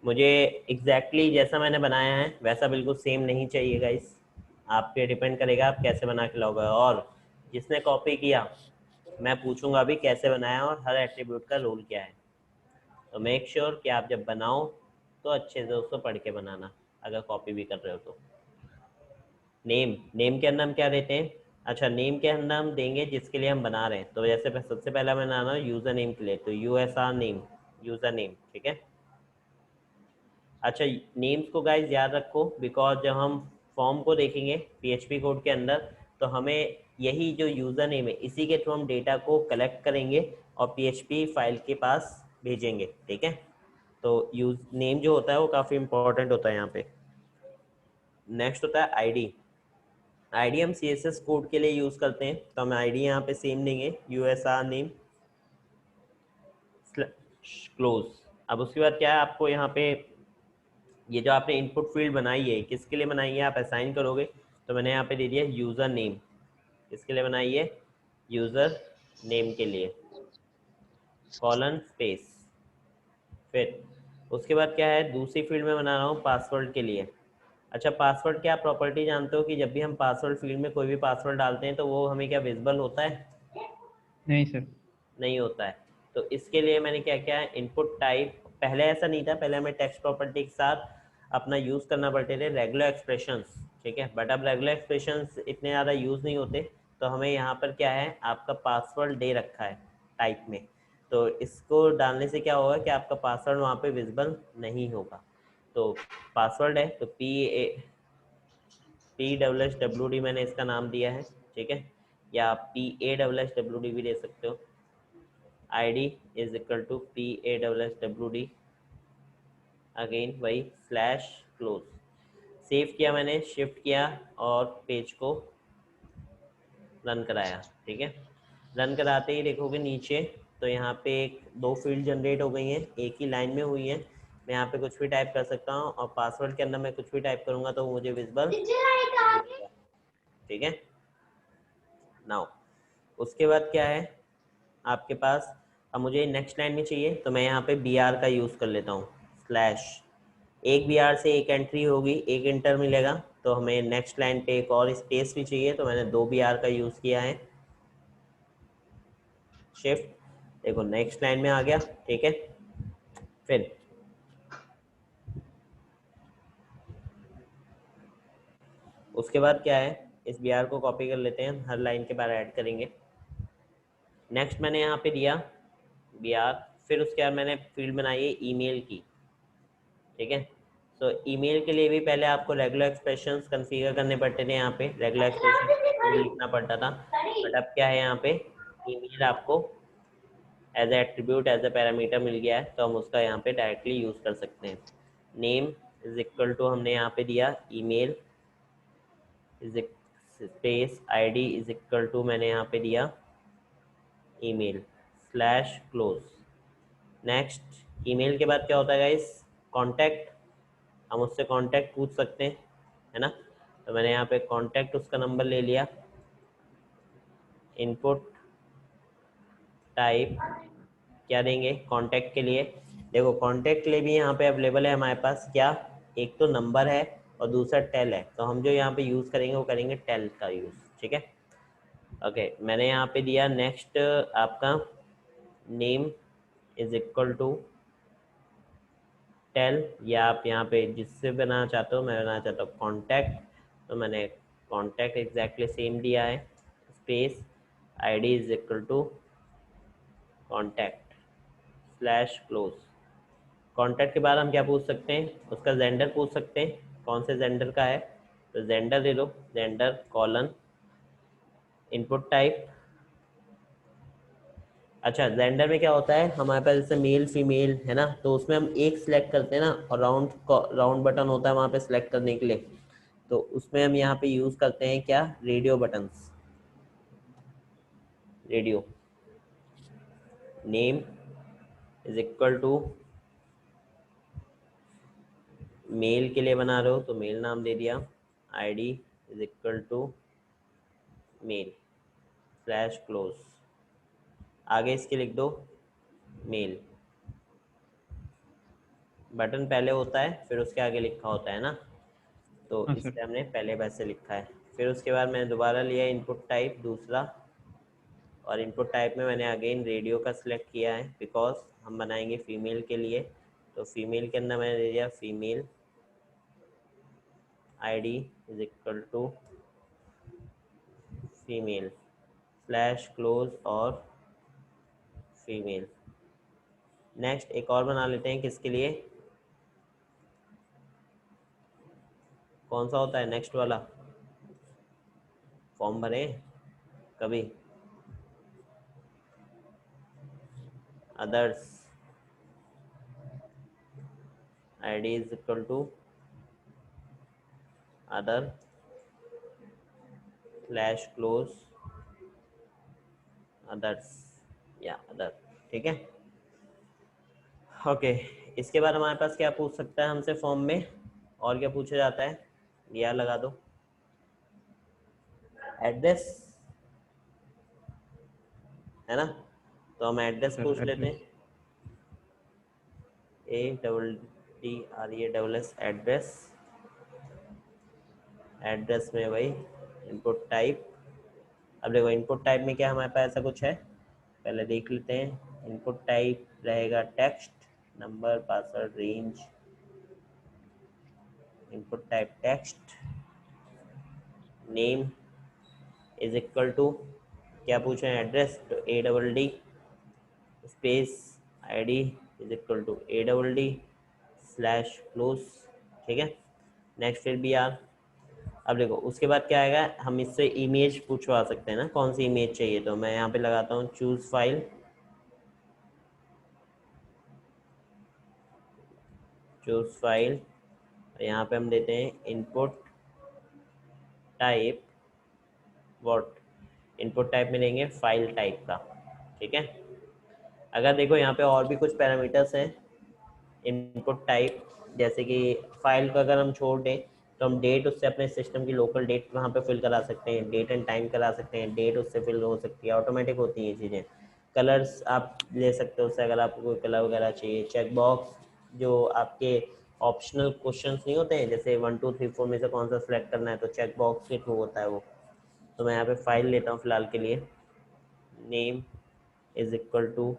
मुझे एग्जैक्टली जैसा मैंने बनाया है वैसा बिल्कुल सेम नहीं चाहिए गाइस। आप पे डिपेंड करेगा आप कैसे बना के लाओगे। और जिसने कॉपी किया, मैं पूछूंगा अभी कैसे बनाया और हर एट्रीब्यूट का रोल क्या है। तो मेक श्योर कि आप जब बनाओ तो अच्छे से उसको पढ़ के बनाना, अगर कॉपी भी कर रहे हो तो। नेम के अंदर हम क्या देते हैं? अच्छा, नेम के अंदर हम देंगे जिसके लिए हम बना रहे हैं। तो जैसे सबसे पहला मैं बनाना यूज़र नेम के लिए, तो USR नेम, यूज़र नेम, ठीक है। अच्छा, नेम्स को गाइस याद रखो, बिकॉज जब हम फॉर्म को देखेंगे PHP कोड के अंदर, तो हमें यही जो यूज़र नेम है इसी के थ्रू हम डेटा को कलेक्ट करेंगे और PHP फाइल के पास भेजेंगे, ठीक है। तो यूज नेम जो होता है वो काफ़ी इंपॉर्टेंट होता है यहाँ पे। नेक्स्ट होता है आईडी हम CSS कोड के लिए यूज़ करते हैं, तो हम आईडी यहाँ पे सेम देंगे, USR नेम क्लोज। अब उसके बाद क्या है, आपको यहाँ पे ये जो आपने इनपुट फील्ड बनाई है किसके लिए बनाई है, आप असाइन करोगे। तो मैंने यहाँ पे दे दिया यूज़र नेम। किसके लिए बनाई है? यूज़र नेम के लिए, कॉलन स्पेस। फिर उसके बाद क्या है, दूसरी फील्ड में बना रहा हूँ पासवर्ड के लिए। अच्छा, पासवर्ड क्या प्रॉपर्टी जानते हो कि जब भी हम पासवर्ड फील्ड में कोई भी पासवर्ड डालते हैं तो वो हमें क्या विजिबल होता है? नहीं सर। नहीं होता है। तो इसके लिए मैंने क्या किया है, इनपुट टाइप, पहले ऐसा नहीं था, पहले हमें टेक्स्ट प्रॉपर्टी के साथ अपना यूज़ करना पड़ते थे रेगुलर एक्सप्रेशंस, ठीक है। बट अब रेगुलर एक्सप्रेशंस इतने ज़्यादा यूज़ नहीं होते, तो हमें यहाँ पर क्या है, आपका पासवर्ड दे रखा है टाइप में। तो इसको डालने से क्या होगा कि आपका पासवर्ड वहाँ पे विजिबल नहीं होगा। तो पासवर्ड है तो PWD मैंने इसका नाम दिया है, ठीक है। या PAWD भी दे सकते हो। ID is equal to PAWD, again वही स्लैश क्लोज। सेव किया मैंने, शिफ्ट किया और पेज को रन कराया, ठीक है। रन कराते ही देखोगे नीचे, तो यहाँ पे दो फील्ड जनरेट हो गई हैं, एक ही लाइन में हुई हैं। मैं यहाँ पे कुछ भी टाइप कर सकता हूँ और पासवर्ड के अंदर मैं कुछ भी टाइप करूँगा तो मुझे विजिबल, ठीक है। नाउ उसके बाद क्या है आपके पास, अब मुझे नेक्स्ट लाइन में चाहिए तो मैं यहाँ पे BR का यूज़ कर लेता हूँ, स्लैश। एक BR से एक एंट्री होगी, एक इंटर मिलेगा। तो हमें नेक्स्ट लाइन पे एक और स्पेस भी चाहिए, तो मैंने 2 BR का यूज़ किया है, शिफ्ट। देखो नेक्स्ट लाइन में आ गया, ठीक है। फिर उसके बाद क्या है, इस BR को कॉपी कर लेते हैं, हर लाइन के बाद ऐड करेंगे। नेक्स्ट मैंने यहाँ पे दिया BR, फिर उसके बाद मैंने फील्ड बनाई है ईमेल की, ठीक है। तो ईमेल के लिए भी पहले आपको रेगुलर एक्सप्रेशंस कॉन्फ़िगर करने पड़ते थे, यहाँ पे रेगुलर एक्सप्रेशन लिखना पड़ता था। बट अब क्या है यहाँ पे, ईमेल आपको as a attribute as a parameter मिल गया है, तो हम उसका यहाँ पे डायरेक्टली यूज़ कर सकते हैं। नेम इज इक्वल टू हमने यहाँ पे दिया email is space ID is equal to मैंने यहाँ पे दिया email slash close. Next email के बाद क्या होता है गाइस, कॉन्टैक्ट, हम उससे कॉन्टैक्ट पूछ सकते हैं, है ना। तो मैंने यहाँ पे कॉन्टैक्ट उसका नंबर ले लिया। इनपुट टाइप क्या देंगे कॉन्टैक्ट के लिए, देखो कॉन्टैक्ट के लिए भी यहाँ पे अवेलेबल है हमारे पास क्या, एक तो नंबर है और दूसरा टेल है, तो हम जो यहाँ पे यूज़ करेंगे वो करेंगे टेल का यूज़, ठीक है। ओके मैंने यहाँ पे दिया नेक्स्ट आपका name is equal to tel, या आप यहाँ पे जिससे बनाना चाहते हो, मैं बनाना चाहता हूँ कॉन्टैक्ट, तो मैंने कॉन्टैक्ट एग्जैक्टली सेम दिया है, space ID is equal to contact slash close. Contact के बाद हम क्या पूछ सकते हैं, उसका जेंडर पूछ सकते हैं, कौन से जेंडर का है, तो जेंडर दे दो, जेंडर कॉलन इनपुट टाइप। अच्छा जेंडर में क्या होता है हमारे पास, जैसे मेल फीमेल है ना, तो उसमें हम एक सिलेक्ट करते हैं ना, और राउंड बटन होता है वहाँ पे सिलेक्ट करने के लिए, तो उसमें हम यहाँ पे यूज़ करते हैं क्या, radio buttons, radio. Name is equal to male के लिए बना रहे हो तो मेल नाम दे दिया, ID is equal to male slash close, आगे इसके लिख दो मेल, बटन पहले होता है फिर उसके आगे लिखा होता है ना, तो हाँ सर। इससे हमने पहले वैसे लिखा है। फिर उसके बाद मैंने दोबारा लिया इनपुट टाइप दूसरा, और इनपुट टाइप में मैंने अगेन रेडियो का सिलेक्ट किया है बिकॉज हम बनाएंगे फीमेल के लिए, तो फीमेल के अंदर मैंने दे दिया female ID is equal to female slash close और फीमेल। नेक्स्ट एक और बना लेते हैं, किसके लिए, कौन सा होता है नेक्स्ट वाला, फॉर्म भरे कभी, others ID is equal to other slash close others या अदर, ठीक है। ओके इसके बाद हमारे पास क्या पूछ सकता है हमसे फॉर्म में, और क्या पूछा जाता है, या लगा दो एड्रेस, है ना, तो हम एड्रेस सर पूछ लेते एड्रेस। हैं, ADDRESS एड्रेस, एड्रेस में वही इनपुट टाइप। अब देखो इनपुट टाइप में क्या हमारे पास ऐसा कुछ है, पहले देख लेते हैं। इनपुट टाइप रहेगा text, number, password, range, input type text. Name is equal to क्या पूछे हैं एड्रेस, तो ADD space ID is equal to ADD slash close, ठीक है। नेक्स्ट फिर BR। अब देखो उसके बाद क्या आएगा, हम इससे इमेज पूछवा सकते हैं ना, कौन सी इमेज चाहिए, तो मैं यहाँ पे लगाता हूँ चूज फाइल, चूज फाइल, यहाँ पे हम देते हैं input type what, input type में लेंगे फाइल टाइप का, ठीक है। अगर देखो यहाँ पे और भी कुछ पैरामीटर्स हैं इनपुट टाइप, जैसे कि फाइल को अगर हम छोड़ दें तो हम डेट उससे अपने सिस्टम की लोकल डेट वहाँ पे फिल करा सकते हैं, डेट एंड टाइम करा सकते हैं, डेट उससे फिल हो सकती है, ऑटोमेटिक होती हैं ये चीज़ें। कलर्स आप ले सकते हो उससे, अगर आपको कोई कलर वगैरह चाहिए। चेक बॉक्स जो आपके ऑप्शनल क्वेश्चंस नहीं होते हैं, जैसे 1 2 3 4 में से कौन सा सिलेक्ट करना है, तो चेक बॉक्स के थ्रू होता है वो। तो मैं यहाँ पे फाइल लेता हूँ फिलहाल के लिए, name is equal to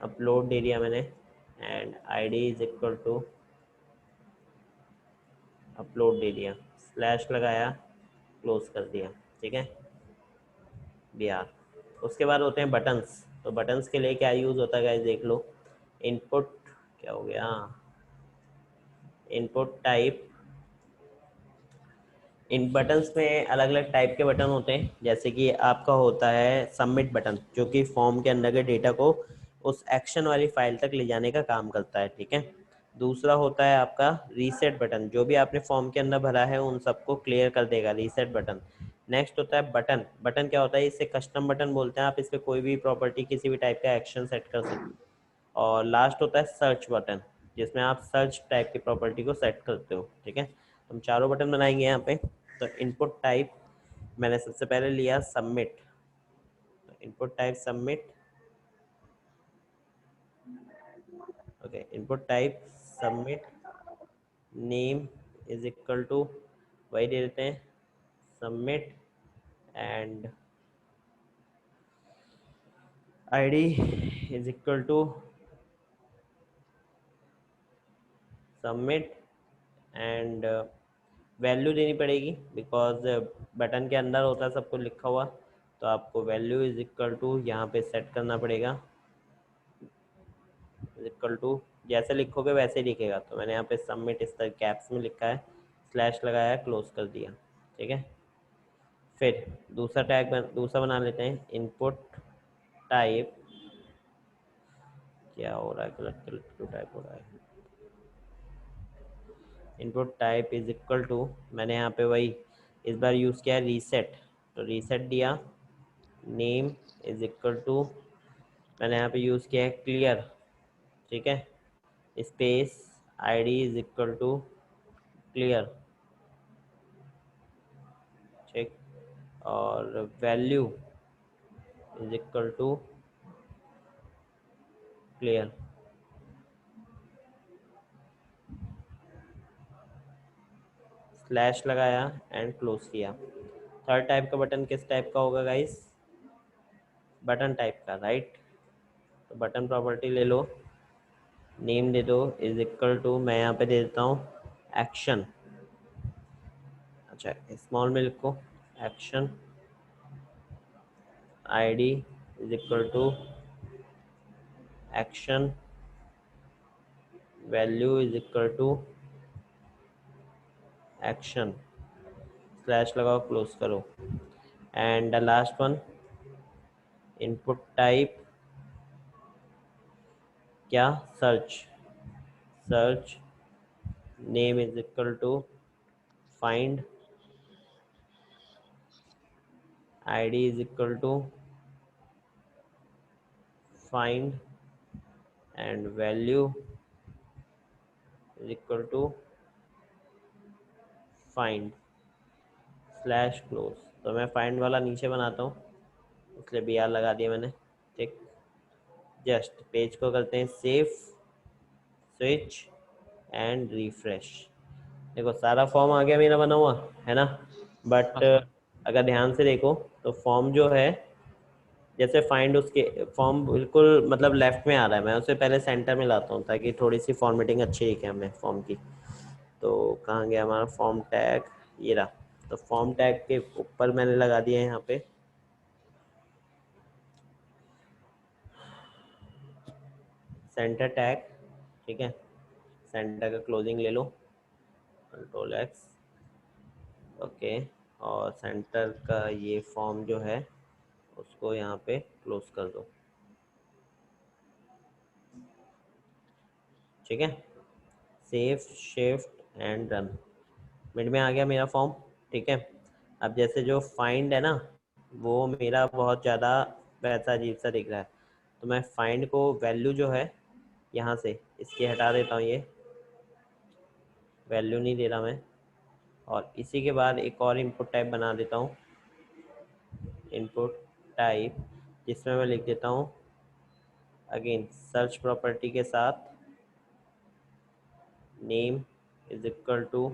upload दे दिया मैंने, and ID is equal to upload दे दिया, स्लैश लगाया, क्लोज कर दिया, ठीक है। BR। उसके बाद होते हैं बटन्स, तो बटन्स के लिए क्या यूज़ होता है गाइस देख लो। इनपुट क्या हो गया, इनपुट टाइप, इन बटन्स में अलग अलग टाइप के बटन होते हैं, जैसे कि आपका होता है सबमिट बटन, जो कि फॉर्म के अंदर के डेटा को उस एक्शन वाली फाइल तक ले जाने का काम करता है, ठीक है। दूसरा होता है आपका रीसेट बटन, जो भी आपने फॉर्म के अंदर भरा है उन सबको क्लियर कर देगा, रीसेट बटन। नेक्स्ट होता है बटन। बटन क्या होता है, इसे कस्टम बटन बोलते हैं, आप इस पर कोई भी प्रॉपर्टी किसी भी टाइप का एक्शन सेट कर सकते हैं। और लास्ट होता है सर्च बटन, जिसमें आप सर्च टाइप की प्रॉपर्टी को सेट करते हो, ठीक है। हम चारों बटन बनाएंगे यहाँ पे। तो इनपुट टाइप मैंने सबसे पहले लिया सबमिट, तो input type submit, okay. Input type submit, name is equal to वही दे देते हैं submit, and ID is equal to submit, and value देनी पड़ेगी बिकॉज बटन के अंदर होता है सब कुछ लिखा हुआ, तो आपको वैल्यू इज इक्वल टू यहाँ पे सेट करना पड़ेगा, इज इक्वल टू जैसे लिखोगे वैसे ही लिखेगा। तो मैंने यहाँ पे सबमिट इस तरह कैप्स में लिखा है, स्लैश लगाया, क्लोज कर दिया, ठीक है। फिर दूसरा बना लेते हैं, इनपुट टाइप, क्या हो रहा है, गलत गलत क्यों टाइप हो रहा है, input type is equal to, मैंने यहाँ पे वही इस बार यूज़ किया है रीसेट, तो रीसेट दिया, नेम इज इक्वल टू, मैंने यहाँ पे यूज़ किया है क्लियर, ठीक है, space ID is equal to clear, ठीक, और value is equal to clear, slash लगाया एंड क्लोज किया। थर्ड टाइप का बटन किस टाइप का होगा गाइस, बटन टाइप का, राइट। तो बटन प्रॉपर्टी ले लो, नेम दे दो इज इक्वल टू, मैं यहाँ पे दे देता हूँ एक्शन, अच्छा स्मॉल में लिखो, action, ID is equal to action, value is equal to action, slash लगाओ, क्लोज करो, and the last one input type क्या, search, search, name is equal to find, ID is equal to find, and value is equal to find, slash close. तो मैं फाइंड वाला नीचे बनाता हूँ, इसलिए बी आर लगा दिया मैंने, ठीक। जस्ट पेज को करते हैं सेव, स्विच एंड रिफ्रेश। देखो सारा फॉर्म आ गया मेरा बना हुआ है ना, बट अगर ध्यान से देखो तो फॉर्म जो है, जैसे फाइंड, उसके फॉर्म बिल्कुल मतलब लेफ्ट में आ रहा है, मैं उसे पहले सेंटर में लाता हूँ ताकि थोड़ी सी फॉर्मेटिंग अच्छी दिखे हमें फॉर्म की। तो कहाँ गया हमारा फॉर्म टैग, ये रहा। तो फॉर्म टैग के ऊपर मैंने लगा दिया है यहाँ पे सेंटर टैग, ठीक है। सेंटर का क्लोजिंग ले लो, कंट्रोल एक्स, ओके, और सेंटर का ये फॉर्म जो है उसको यहाँ पे क्लोज कर दो, ठीक है। Save, shift and run, mid में आ गया मेरा फॉर्म, ठीक है। अब जैसे जो फाइंड है ना, वो मेरा बहुत ज़्यादा वैसा अजीब सा दिख रहा है, तो मैं फाइंड को वैल्यू जो है यहाँ से इसकी हटा देता हूँ, ये वैल्यू नहीं दे रहा मैं, और इसी के बाद एक और इनपुट टाइप बना देता हूँ, इनपुट टाइप, जिसमें मैं लिख देता हूँ अगेन सर्च प्रॉपर्टी के साथ नेम इज इक्वल टू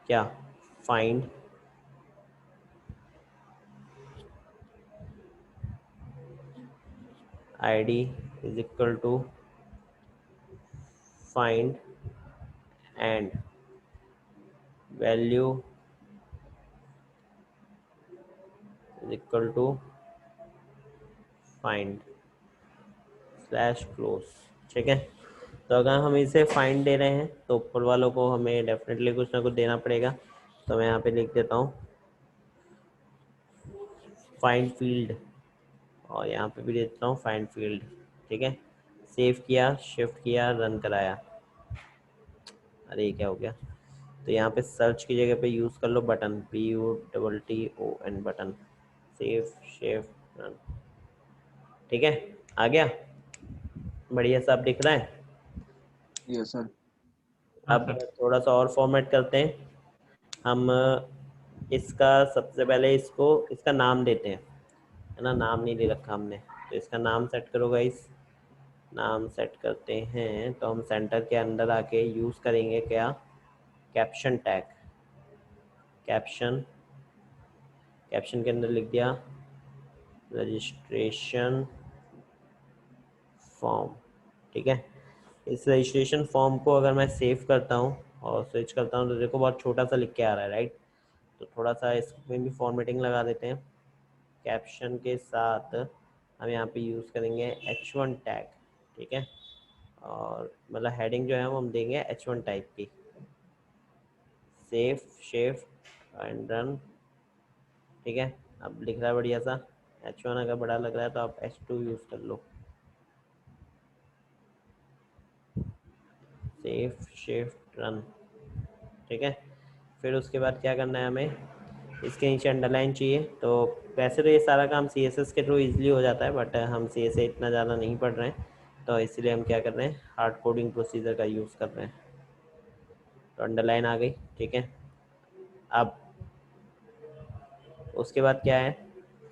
क्या, find, ID is equal to find, and value is equal to find, slash close, ठीक है। तो अगर हम इसे फाइंड दे रहे हैं तो ऊपर वालों को हमें डेफिनेटली कुछ ना कुछ देना पड़ेगा, तो मैं यहाँ पे लिख देता हूँ फाइंड फील्ड, और यहाँ पे भी देता हूँ फाइंड फील्ड। ठीक है, सेव किया, शिफ्ट किया, रन कराया। अरे ये क्या हो गया? तो यहाँ पे सर्च की जगह पे यूज़ कर लो button, BUTTON button, save shift run. ठीक है, आ गया, बढ़िया सा अब दिख रहा है। Yes sir. हाँ अब सर। थोड़ा सा और फॉर्मेट करते हैं हम। इसका सबसे पहले इसका नाम देते हैं, है ना, नाम नहीं दे रखा हमने, तो इसका नाम सेट करो गाइस। नाम सेट करते हैं तो हम सेंटर के अंदर आके यूज़ करेंगे क्या, कैप्शन टैग। कैप्शन, कैप्शन के अंदर लिख दिया रजिस्ट्रेशन फॉर्म। ठीक है, इस रजिस्ट्रेशन फॉर्म को अगर मैं सेव करता हूँ और स्विच करता हूँ तो देखो बहुत छोटा सा लिख के आ रहा है, राइट। तो थोड़ा सा इसमें भी फॉर्मेटिंग लगा देते हैं। कैप्शन के साथ हम यहाँ पे यूज़ करेंगे H1 टैग। ठीक है, और मतलब हेडिंग जो है वो हम देंगे H1 टाइप की। Save shift and run. ठीक है, अब लिख रहा है बढ़िया सा। H1 अगर बड़ा लग रहा है तो आप H2 यूज़ कर लो। Save shift run. ठीक है, फिर उसके बाद क्या करना है हमें, इसके नीचे अंडरलाइन चाहिए। तो वैसे तो ये सारा काम CSS के थ्रू इजीली हो जाता है, बट हम CSS इतना ज़्यादा नहीं पढ़ रहे हैं, तो इसलिए हम क्या कर रहे हैं, हार्ड कोडिंग प्रोसीजर का यूज़ कर रहे हैं। तो अंडरलाइन आ गई। ठीक है, अब उसके बाद क्या है,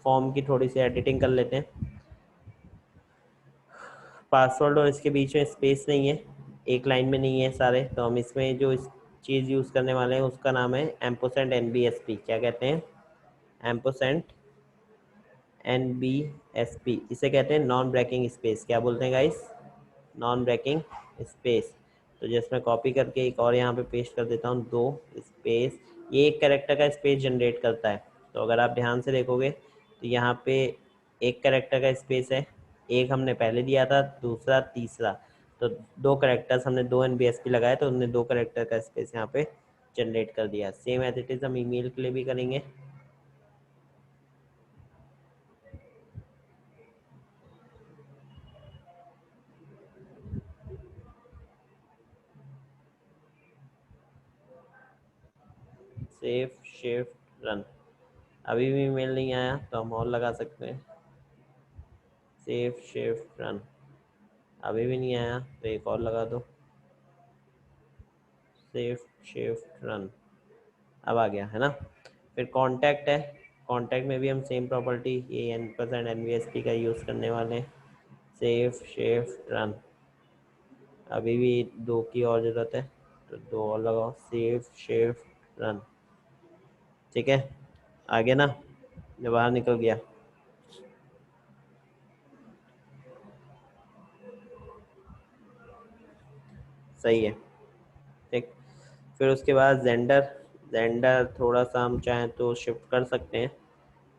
फॉर्म की थोड़ी सी एडिटिंग कर लेते हैं। पासवर्ड और इसके बीच में स्पेस नहीं है, एक लाइन में नहीं है सारे, तो हम इसमें जो इस चीज़ यूज़ करने वाले हैं उसका नाम है एम्पोसेंट NBSP। क्या कहते हैं, एम्पोसेंट NBSP। इसे कहते हैं नॉन ब्रेकिंग स्पेस। क्या बोलते हैं गाइस, नॉन ब्रेकिंग स्पेस। तो जैसे मैं कॉपी करके एक और यहाँ पे पेस्ट कर देता हूँ, 2 स्पेस, ये एक कैरेक्टर का स्पेस जनरेट करता है। तो अगर आप ध्यान से देखोगे तो यहाँ पे एक कैरेक्टर का स्पेस है, एक हमने पहले दिया था, दूसरा, तीसरा। तो 2 कैरेक्टर्स हमने 2 NBSP लगाए, तो उन्होंने 2 कैरेक्टर का स्पेस यहाँ पे जनरेट कर दिया। सेम एज इट इज़ हम ईमेल के लिए भी करेंगे। Save shift run. अभी भी ईमेल नहीं आया तो हम और लगा सकते हैं, सेव शिफ्ट रन। अभी भी नहीं आया तो एक और लगा दो, सेव शिफ्ट रन। अब आ गया है ना। फिर कांटेक्ट है, कांटेक्ट में भी हम सेम प्रॉपर्टी ये NBSP का यूज़ करने वाले हैं। Save shift run. अभी भी 2 की और ज़रूरत है, तो 2 और लगाओ, सेव शिफ्ट रन। ठीक है, आ गया ना, जो बाहर निकल गया। सही है, ठीक। फिर उसके बाद जेंडर, जेंडर थोड़ा सा हम चाहें तो शिफ्ट कर सकते हैं,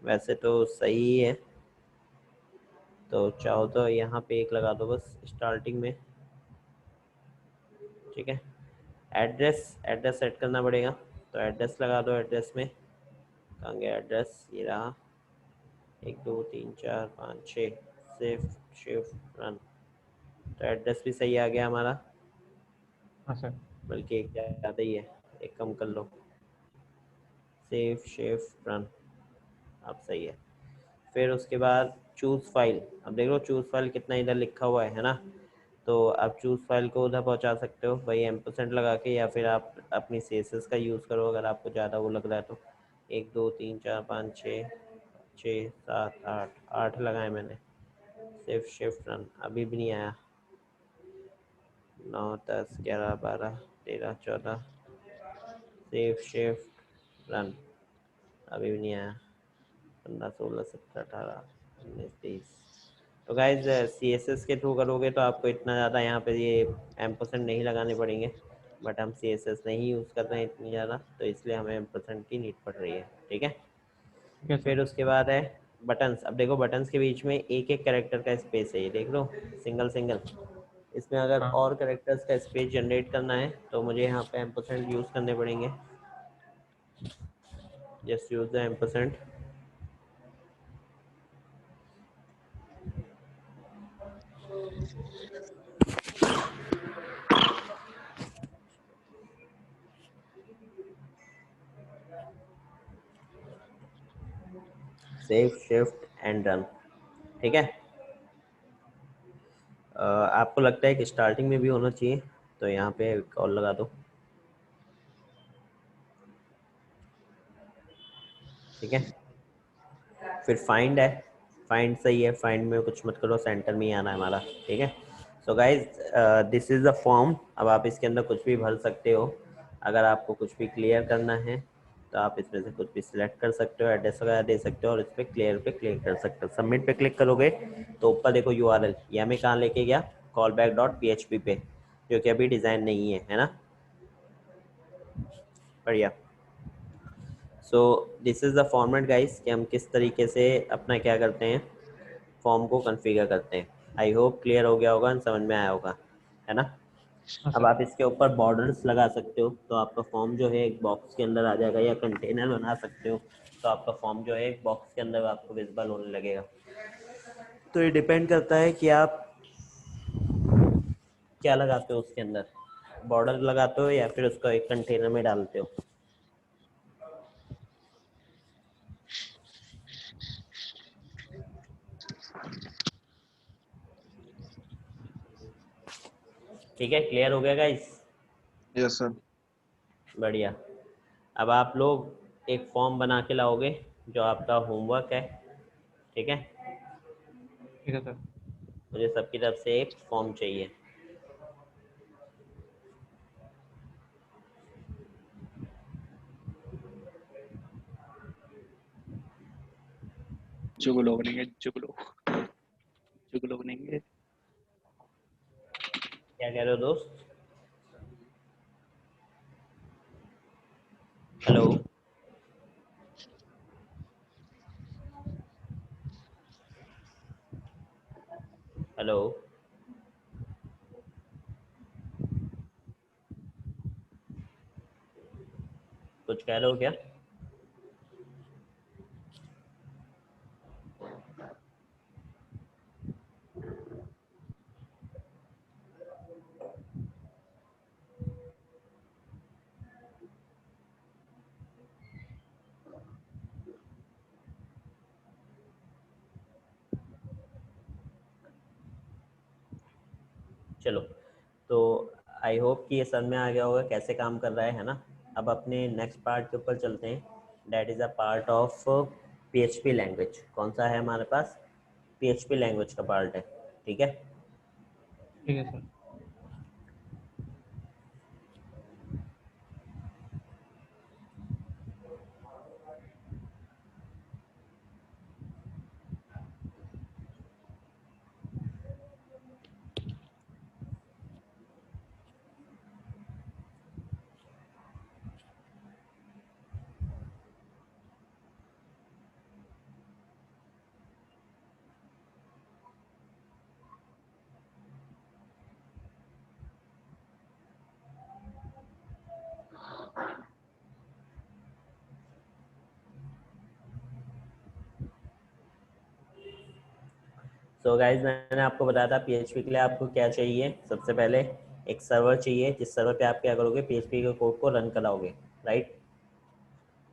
वैसे तो सही है। तो चाहो तो यहाँ पे एक लगा दो बस स्टार्टिंग में। ठीक है, एड्रेस, एड्रेस सेट करना पड़ेगा, तो एड्रेस लगा दो। एड्रेस में कहाँ गया एड्रेस, ये रहा, 1 2 3 4 5 6, सेव शिफ्ट रन। तो एड्रेस भी सही आ गया हमारा, हाँ सर। बल्कि एक ज़्यादा ही है, एक कम कर लो, सेव शिफ्ट रन। अब सही है। फिर उसके बाद चूज़ फाइल। अब देख लो चूज़ फाइल कितना इधर लिखा हुआ है ना। तो आप चूज़ फाइल को उधर पहुंचा सकते हो भाई एम्परसेंट लगा के, या फिर आप अपनी CSS का यूज़ करो अगर आपको ज़्यादा वो लग रहा है तो। 1 2 3 4 5 6 6 7 8, 8 लगाए मैंने। Save shift run. अभी भी नहीं आया। 9 10 11 12 13 14, सेव शिफ्ट रन। अभी भी नहीं आया। 15 16 17 18 19 20। तो गाइज CSS के थ्रू करोगे तो आपको इतना ज़्यादा यहाँ पे ये एम्परसेंट नहीं लगाने पड़ेंगे, बट हम CSS नहीं यूज़ कर रहे हैं इतनी ज़्यादा, तो इसलिए हमें एम्परसेंट की नीड पड़ रही है। ठीक है, ठीक है फिर सर। उसके बाद है बटन्स। अब देखो बटन्स के बीच में एक एक कैरेक्टर का स्पेस है, ये देख लो, सिंगल सिंगल। इसमें अगर हाँ और कैरेक्टर्स का स्पेस जनरेट करना है तो मुझे यहाँ पे एम्परसेंट यूज़ करने पड़ेंगे। just use the ampersand. Save shift and run, ठीक है। आपको लगता है कि स्टार्टिंग में भी होना चाहिए, तो यहाँ पे कॉल लगा दो, ठीक है। फिर फाइंड है, फाइंड सही है, फाइंड में कुछ मत करो, सेंटर में ही आना है हमारा, ठीक है। So guys this is the form. अब आप इसके अंदर कुछ भी भर सकते हो। अगर आपको कुछ भी क्लियर करना है तो आप इसमें से कुछ भी सिलेक्ट कर सकते हो, एड्रेस वगैरह दे सकते हो और इस पर क्लियर पे क्लिक कर सकते हो। सबमिट पे क्लिक करोगे तो ऊपर देखो URL, ये हमें कहाँ लेके गया, callback.php पे, जो कि अभी डिज़ाइन नहीं है ना। बढ़िया। So this is the format guys, कि हम किस तरीके से अपना क्या करते हैं, फॉर्म को कॉन्फ़िगर करते हैं। आई होप क्लियर हो गया होगा, समझ में आया होगा, है ना। हाँ अब सर। आप इसके ऊपर बॉर्डर्स लगा सकते हो, तो आपका फॉर्म जो है एक बॉक्स के अंदर आ जाएगा, या कंटेनर बना सकते हो तो आपका फॉर्म जो है एक बॉक्स के अंदर आपको विजिबल होने लगेगा। तो ये डिपेंड करता है कि आप क्या लगाते हो उसके अंदर, बॉर्डर लगाते हो या फिर उसको एक कंटेनर में डालते हो। ठीक है, क्लियर हो गया गाइस। Yes sir. बढ़िया। अब आप लोग एक फॉर्म बना के लाओगे, जो आपका होमवर्क है, ठीक है। ठीक है सर। मुझे सबकी तरफ से एक फॉर्म चाहिए। जुगलो बनेंगे, जुगलो जुगलो बनेंगे। क्या कह रहे हो दोस्त? हेलो, हेलो, कुछ कह रहे हो क्या? चलो, तो आई होप कि ये समझ में आ गया होगा कैसे काम कर रहा है ना। अब अपने नेक्स्ट पार्ट के ऊपर चलते हैं, that is a part of PHP language. कौन सा है हमारे पास? PHP लैंग्वेज का पार्ट है, ठीक है। ठीक है सर। सो गाइज, मैंने आपको बताया था PHP के लिए आपको क्या चाहिए। सबसे पहले एक सर्वर चाहिए, जिस सर्वर पे आप क्या करोगे, PHP के कोड को रन कराओगे, राइट।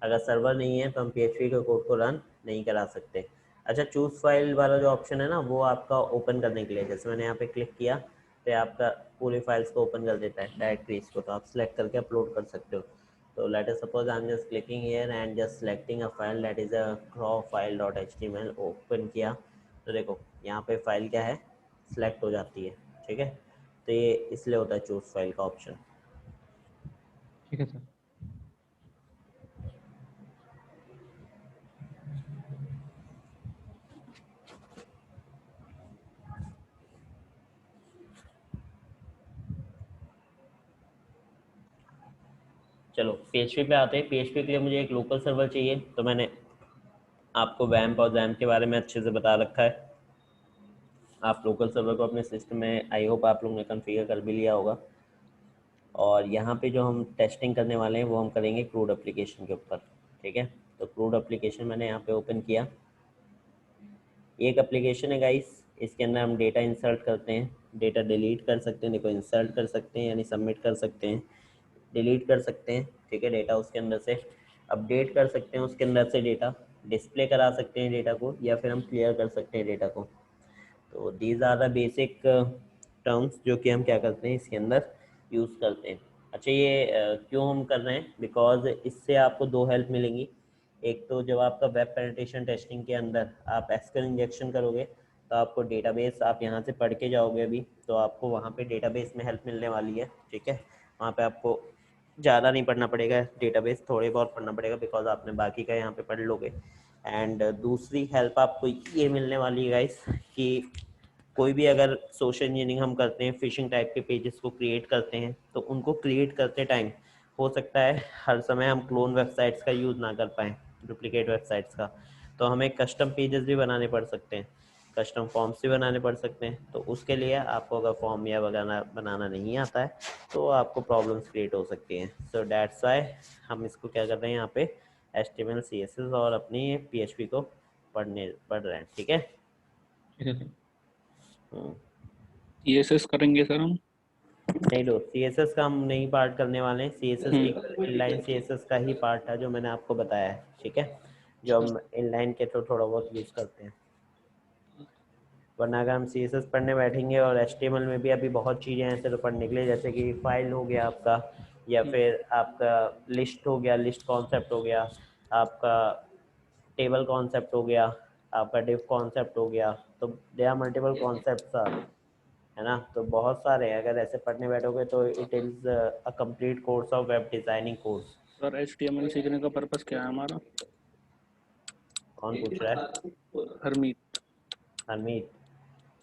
अगर सर्वर नहीं है तो हम PHP के कोड को रन नहीं करा सकते। अच्छा, चूज फाइल वाला जो ऑप्शन है ना, वो आपका ओपन करने के लिए, जैसे मैंने यहाँ पे क्लिक किया तो आपका पूरी फाइल्स को ओपन कर देता है, डायरेक्टरीज को, तो आप सिलेक्ट करके अपलोड कर सकते हो। तो late us suppose I am just clicking here and just selecting a file, that is a crawfile.html। Open किया तो देखो यहाँ पे फाइल क्या है, सिलेक्ट हो जाती है, ठीक है। तो ये इसलिए होता है चूज फाइल का ऑप्शन। ठीक है सर। चलो PHP पे आते हैं। PHP के लिए मुझे एक लोकल सर्वर चाहिए, तो मैंने आपको वैम्प और जैम्प के बारे में अच्छे से बता रखा है। आप लोकल सर्वर को अपने सिस्टम में, आई होप आप लोग ने कॉन्फ़िगर कर भी लिया होगा। और यहाँ पे जो हम टेस्टिंग करने वाले हैं वो हम करेंगे क्रूड एप्लीकेशन के ऊपर, ठीक है। तो क्रूड एप्लीकेशन मैंने यहाँ पे ओपन किया, एक एप्लीकेशन है गाइस, इसके अंदर हम डेटा इंसर्ट करते हैं, डेटा डिलीट कर सकते हैं, देखो इंसर्ट कर सकते हैं यानी सबमिट कर सकते हैं, डिलीट कर सकते हैं, ठीक है, डेटा उसके अंदर से अपडेट कर सकते हैं, उसके अंदर से डेटा डिस्प्ले करा सकते हैं डेटा को, या फिर हम क्लियर कर सकते हैं डेटा को। तो these are the basic terms जो कि हम क्या करते हैं इसके अंदर यूज़ करते हैं। अच्छा ये क्यों हम कर रहे हैं, बिकॉज इससे आपको दो हेल्प मिलेंगी। एक तो जब आपका वेब पेनिट्रेशन टेस्टिंग के अंदर आप एसक्यूएल इंजेक्शन करोगे तो आपको डेटाबेस, आप यहाँ से पढ़ के जाओगे अभी तो आपको वहाँ पे डेटाबेस में हेल्प मिलने वाली है, ठीक है। वहाँ पे आपको ज़्यादा नहीं पढ़ना पड़ेगा डेटाबेस, थोड़े बहुत पढ़ना पड़ेगा बिकॉज आपने बाकी का यहाँ पे पढ़ लोगे। एंड दूसरी हेल्प आपको ये मिलने वाली है गाइस कि कोई भी अगर सोशल इंजीनियरिंग हम करते हैं, फिशिंग टाइप के पेजेस को क्रिएट करते हैं, तो उनको क्रिएट करते टाइम हो सकता है हर समय हम क्लोन वेबसाइट्स का यूज़ ना कर पाएँ, डुप्लीकेट वेबसाइट्स का, तो हमें कस्टम पेजेस भी बनाने पड़ सकते हैं, कस्टम फॉर्म्स भी बनाने पड़ सकते हैं। तो उसके लिए आपको अगर फॉर्म या वगैरह बनाना नहीं आता है तो आपको प्रॉब्लम्स क्रिएट हो सकती हैं। सो दैट्स वाई हम इसको क्या कर रहे हैं यहाँ पे HTML CSS और अपनी PHP को पढ़ रहे हैं, ठीक है। ठीक है सर। हम्म। CSS करेंगे सर हम। नहीं दो CSS का हम नहीं पार्ट करने वाले हैं, CSS एक हम्म। इनलाइन CSS का ही पार्ट है जो मैंने आपको बताया है, ठीक है, जो हम इनलाइन के तो थोड़ा बहुत यूज़ करते हैं। वरना अगर हम CSS पढ़ने बैठेंगे और HTML में भी अभी बहुत चीज़ें ऐसे तो पढ़ने के लिए, जैसे कि फाइल हो गया आपका, या फिर आपका लिस्ट हो गया, लिस्ट कॉन्सेप्ट हो गया आपका, टेबल कॉन्सेप्ट हो गया आपका, डिव कॉन्सेप्ट हो गया, तो they are multiple concepts are, है ना। तो बहुत सारे हैं, अगर ऐसे पढ़ने बैठोगे तो it is a complete course of web designing course. Sir HTML सीखने का पर्पस क्या है हमारा? कौन पूछ रहा है? हरमीत। हरमीत,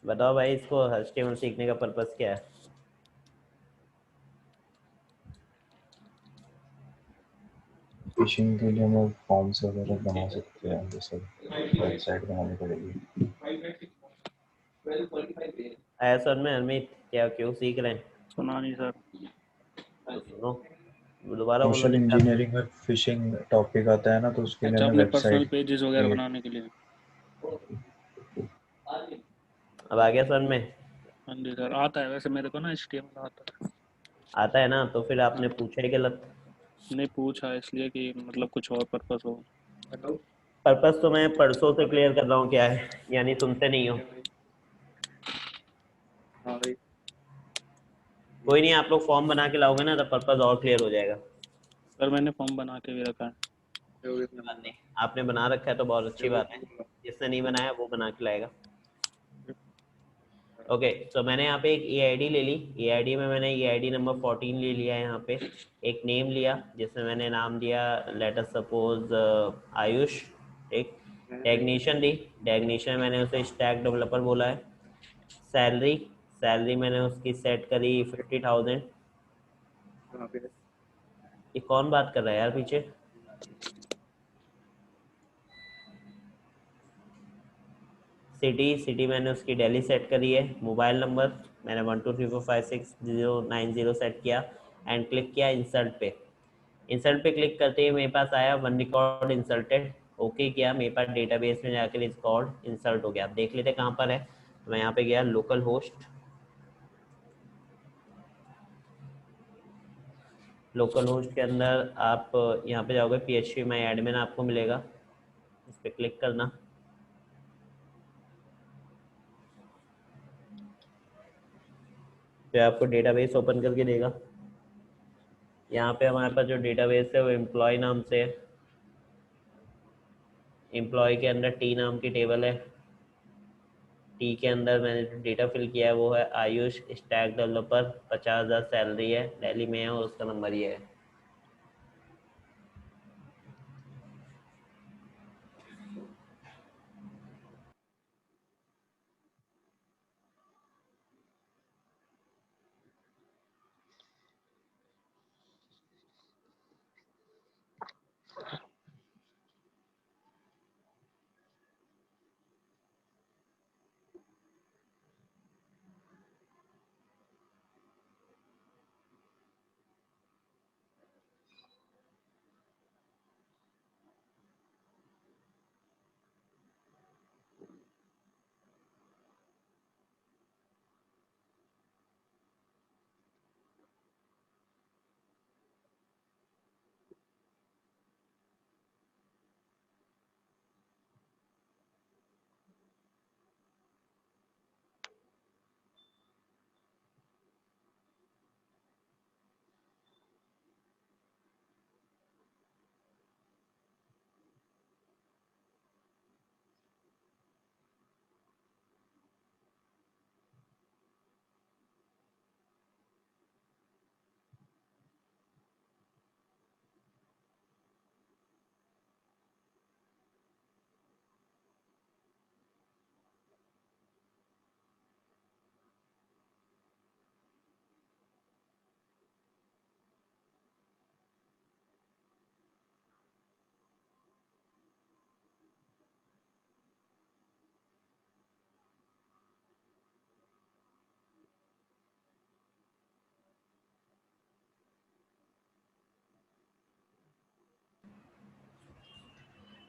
बताओ भाई इसको HTML सीखने का पर्पस क्या है? फिशिंग के लिए हमें फॉर्म्स वगैरह बना सकते हैं, जैसे वेबसाइट बनानी पड़ेगी। आया सर में हरमीत, क्या क्यों सीख रहे हैं? सुना नहीं सर। तो सुनो, दोबारा बोलो सोशल निकाल। इंजीनियरिंग में फिशिंग टॉपिक आता है ना, तो उसके लिए अच्छा, हमें अपने पर्सनल वेबसाइट पेजेस वगैरह क्रिएट। बनाने के लिए। अब आ गया सर में? हाँ जी सर, आता है वैसे मेरे को ना, HTML आता है। आता है ना, तो फिर हाँ, आपने पूछा ही गलत। नहीं पूछा इसलिए कि मतलब कुछ और पर्पस हो। पर्पस तो मैं परसों से क्लियर कर रहा हूँ क्या है, यानी सुनते नहीं हो। हाँ भाई। कोई नहीं, आप लोग फॉर्म बना के लाओगे ना तो पर्पस और क्लियर हो जाएगा। सर मैंने फॉर्म बना के भी रखा है। कोई बात नहीं, आपने बना रखा है तो बहुत अच्छी बात है, जिसने नहीं बनाया वो बना के लाएगा। ओके, तो मैंने यहाँ पे एक EID ले ली, EID में मैंने EID नंबर 14 ले लिया है यहाँ पे। एक नेम लिया जिसमें मैंने नाम दिया लेट अस सपोज आयुष, एक डेग्नेशन दी, डेग्नेशन मैंने उसे स्टैक डेवलपर बोला है। सैलरी, सैलरी मैंने उसकी सेट करी 50,000। ये कौन बात कर रहा है यार पीछे? सिटी, सिटी मैंने उसकी दिल्ली सेट करी है। मोबाइल नंबर मैंने 123456 090 सेट किया एंड क्लिक किया इंसर्ट पे। इंसर्ट पे क्लिक करते ही मेरे पास आया वन रिकॉर्ड इंसर्टेड, ओके किया, मेरे पास डेटाबेस में जाकर रिकॉर्ड इंसर्ट हो गया। आप देख लेते कहाँ पर है, तो मैं यहाँ पे गया लोकल होस्ट, लोकल होस्ट के अंदर आप यहाँ पे जाओगे PHP माई एडमिन आपको मिलेगा, इस पर क्लिक करना। फिर आपको डेटाबेस ओपन करके देगा। यहाँ पे हमारे पास जो डेटाबेस है वो एम्प्लॉय नाम से है, एम्प्लॉय के अंदर टी नाम की टेबल है, टी के अंदर मैंने जो डेटा फिल किया है वो है आयुष स्टैक डेवलपर, 50,000 सैलरी है, दिल्ली में है और उसका नंबर ये है।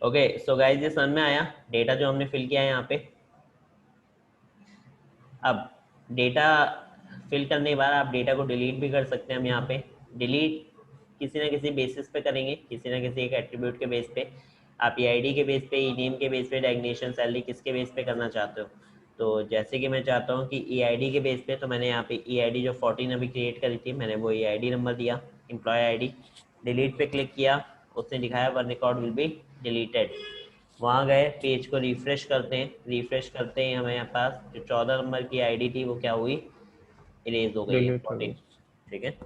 ओके सो गाइस ये समझ में आया डेटा जो हमने फिल किया है यहाँ पे। अब डेटा फिल करने के बाद आप डेटा को डिलीट भी कर सकते हैं हम यहाँ पे। डिलीट किसी ना किसी बेसिस पे करेंगे, किसी ना किसी एक एट्रीब्यूट के बेस पे। आप ईआईडी के बेस पे, ई नेम के बेस पे, डेजिग्नेशन, सैलरी किसके बेस पे करना चाहते हो। तो जैसे कि मैं चाहता हूँ कि ईआईडी के बेस पे, तो मैंने यहाँ पे ईआईडी जो 14 अभी क्रिएट करी थी मैंने वो ईआईडी नंबर दिया, एम्प्लॉय आईडी। डिलीट पे क्लिक किया, उसने दिखाया one record will be deleted. वहाँ गए, पेज को रिफ्रेश करते हैं, रिफ्रेश करते हैं हमें यहाँ पास जो 14 नंबर की आईडी थी वो क्या हुई, इरेज हो गई है डिलीट हो 14। गई। ठीक है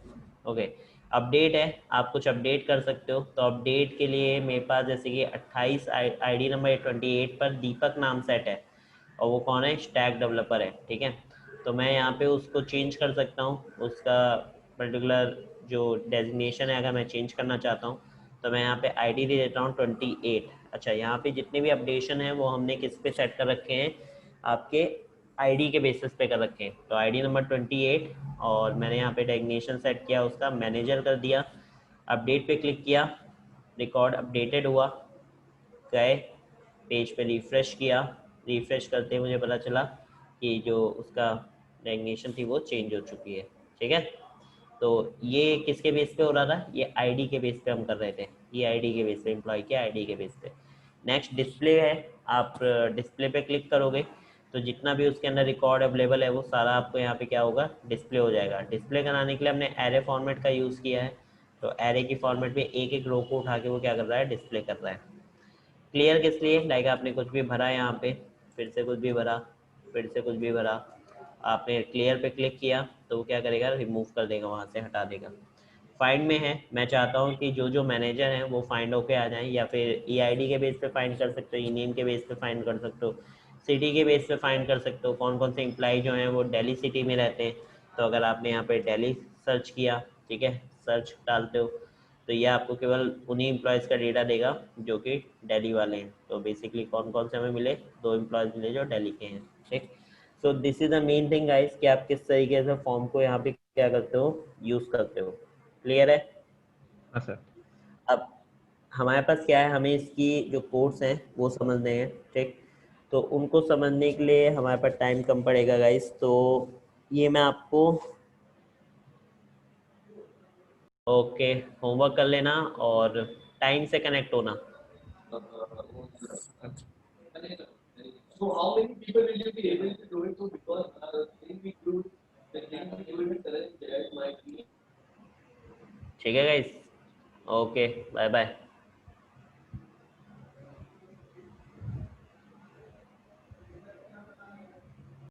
ओके। अपडेट है, आप कुछ अपडेट कर सकते हो। तो अपडेट के लिए मेरे पास जैसे कि 28 आईडी नंबर 28 पर दीपक नाम सेट है और वो कौन है, स्टैक डेवलपर है। ठीक है, तो मैं यहाँ पे उसको चेंज कर सकता हूँ, उसका पर्टिकुलर जो डेजिग्नेशन है अगर मैं चेंज करना चाहता हूँ तो मैं यहाँ पे आईडी दे देता हूँ 28। अच्छा, यहाँ पे जितने भी अपडेशन है वो हमने किस पे सेट कर रखे हैं, आपके आईडी के बेसिस पे कर रखे हैं। तो आईडी नंबर 28 और मैंने यहाँ पे डेजिग्नेशन सेट किया, उसका मैनेजर कर दिया। अपडेट पे क्लिक किया, रिकॉर्ड अपडेटेड हुआ, गए पेज पे रिफ्रेश किया। रिफ्रेश करते मुझे पता चला कि जो उसका डेजिग्नेशन थी वो चेंज हो चुकी है। ठीक है, तो ये किसके बेस पे हो रहा था, ये आईडी के बेस पे हम कर रहे थे, ये आईडी के बेस पे, एम्प्लॉय के आईडी के बेस पे। नेक्स्ट डिस्प्ले है, आप डिस्प्ले पे क्लिक करोगे तो जितना भी उसके अंदर रिकॉर्ड अवेलेबल है वो सारा आपको यहाँ पे क्या होगा, डिस्प्ले हो जाएगा। डिस्प्ले कराने के लिए हमने एरे फॉर्मेट का यूज़ किया है। तो एरे की फॉर्मेट में एक एक रो को उठा के वो क्या कर रहा है, डिस्प्ले कर रहा है। क्लियर किस लिए, लाइक आपने कुछ भी भरा यहाँ पे, फिर से कुछ भी भरा, फिर से कुछ भी भरा, आपने क्लियर पे क्लिक किया तो वो क्या करेगा, रिमूव कर देगा, वहाँ से हटा देगा। फाइंड में है, मैं चाहता हूँ कि जो जो मैनेजर हैं वो फाइंड होके आ जाएं, या फिर ईआईडी के बेस पे फाइंड कर सकते हो, ई नेम के बेस पे फाइंड कर सकते हो, सिटी के बेस पे फाइंड कर सकते हो। कौन कौन से एम्प्लॉय जो हैं वो दिल्ली सिटी में रहते हैं, तो अगर आपने यहाँ पे दिल्ली सर्च किया, ठीक है, सर्च डालते हो तो ये आपको केवल उन्हीं एम्प्लॉयज़ का डेटा देगा जो कि दिल्ली वाले हैं। तो बेसिकली कौन कौन से हमें मिले, 2 एम्प्लॉयज़ मिले जो दिल्ली के हैं। ठीक, so this is the main thing guys कि आप किस तरीके से फॉर्म को यहाँ पे क्या करते हो, यूज़ करते हो। क्लियर है। हाँ सर। अब हमारे पास क्या है, हमें इसकी जो कोड्स हैं वो समझने हैं। ठीक, तो उनको समझने के लिए हमारे पास टाइम कम पड़ेगा गाइस, तो ये मैं आपको ओके होमवर्क कर लेना और टाइम से कनेक्ट होना। So how many people will you be able to do it to? Because in the group, the thing you will be telling that might be. ठीक है गाइस, ओके बाय बाय।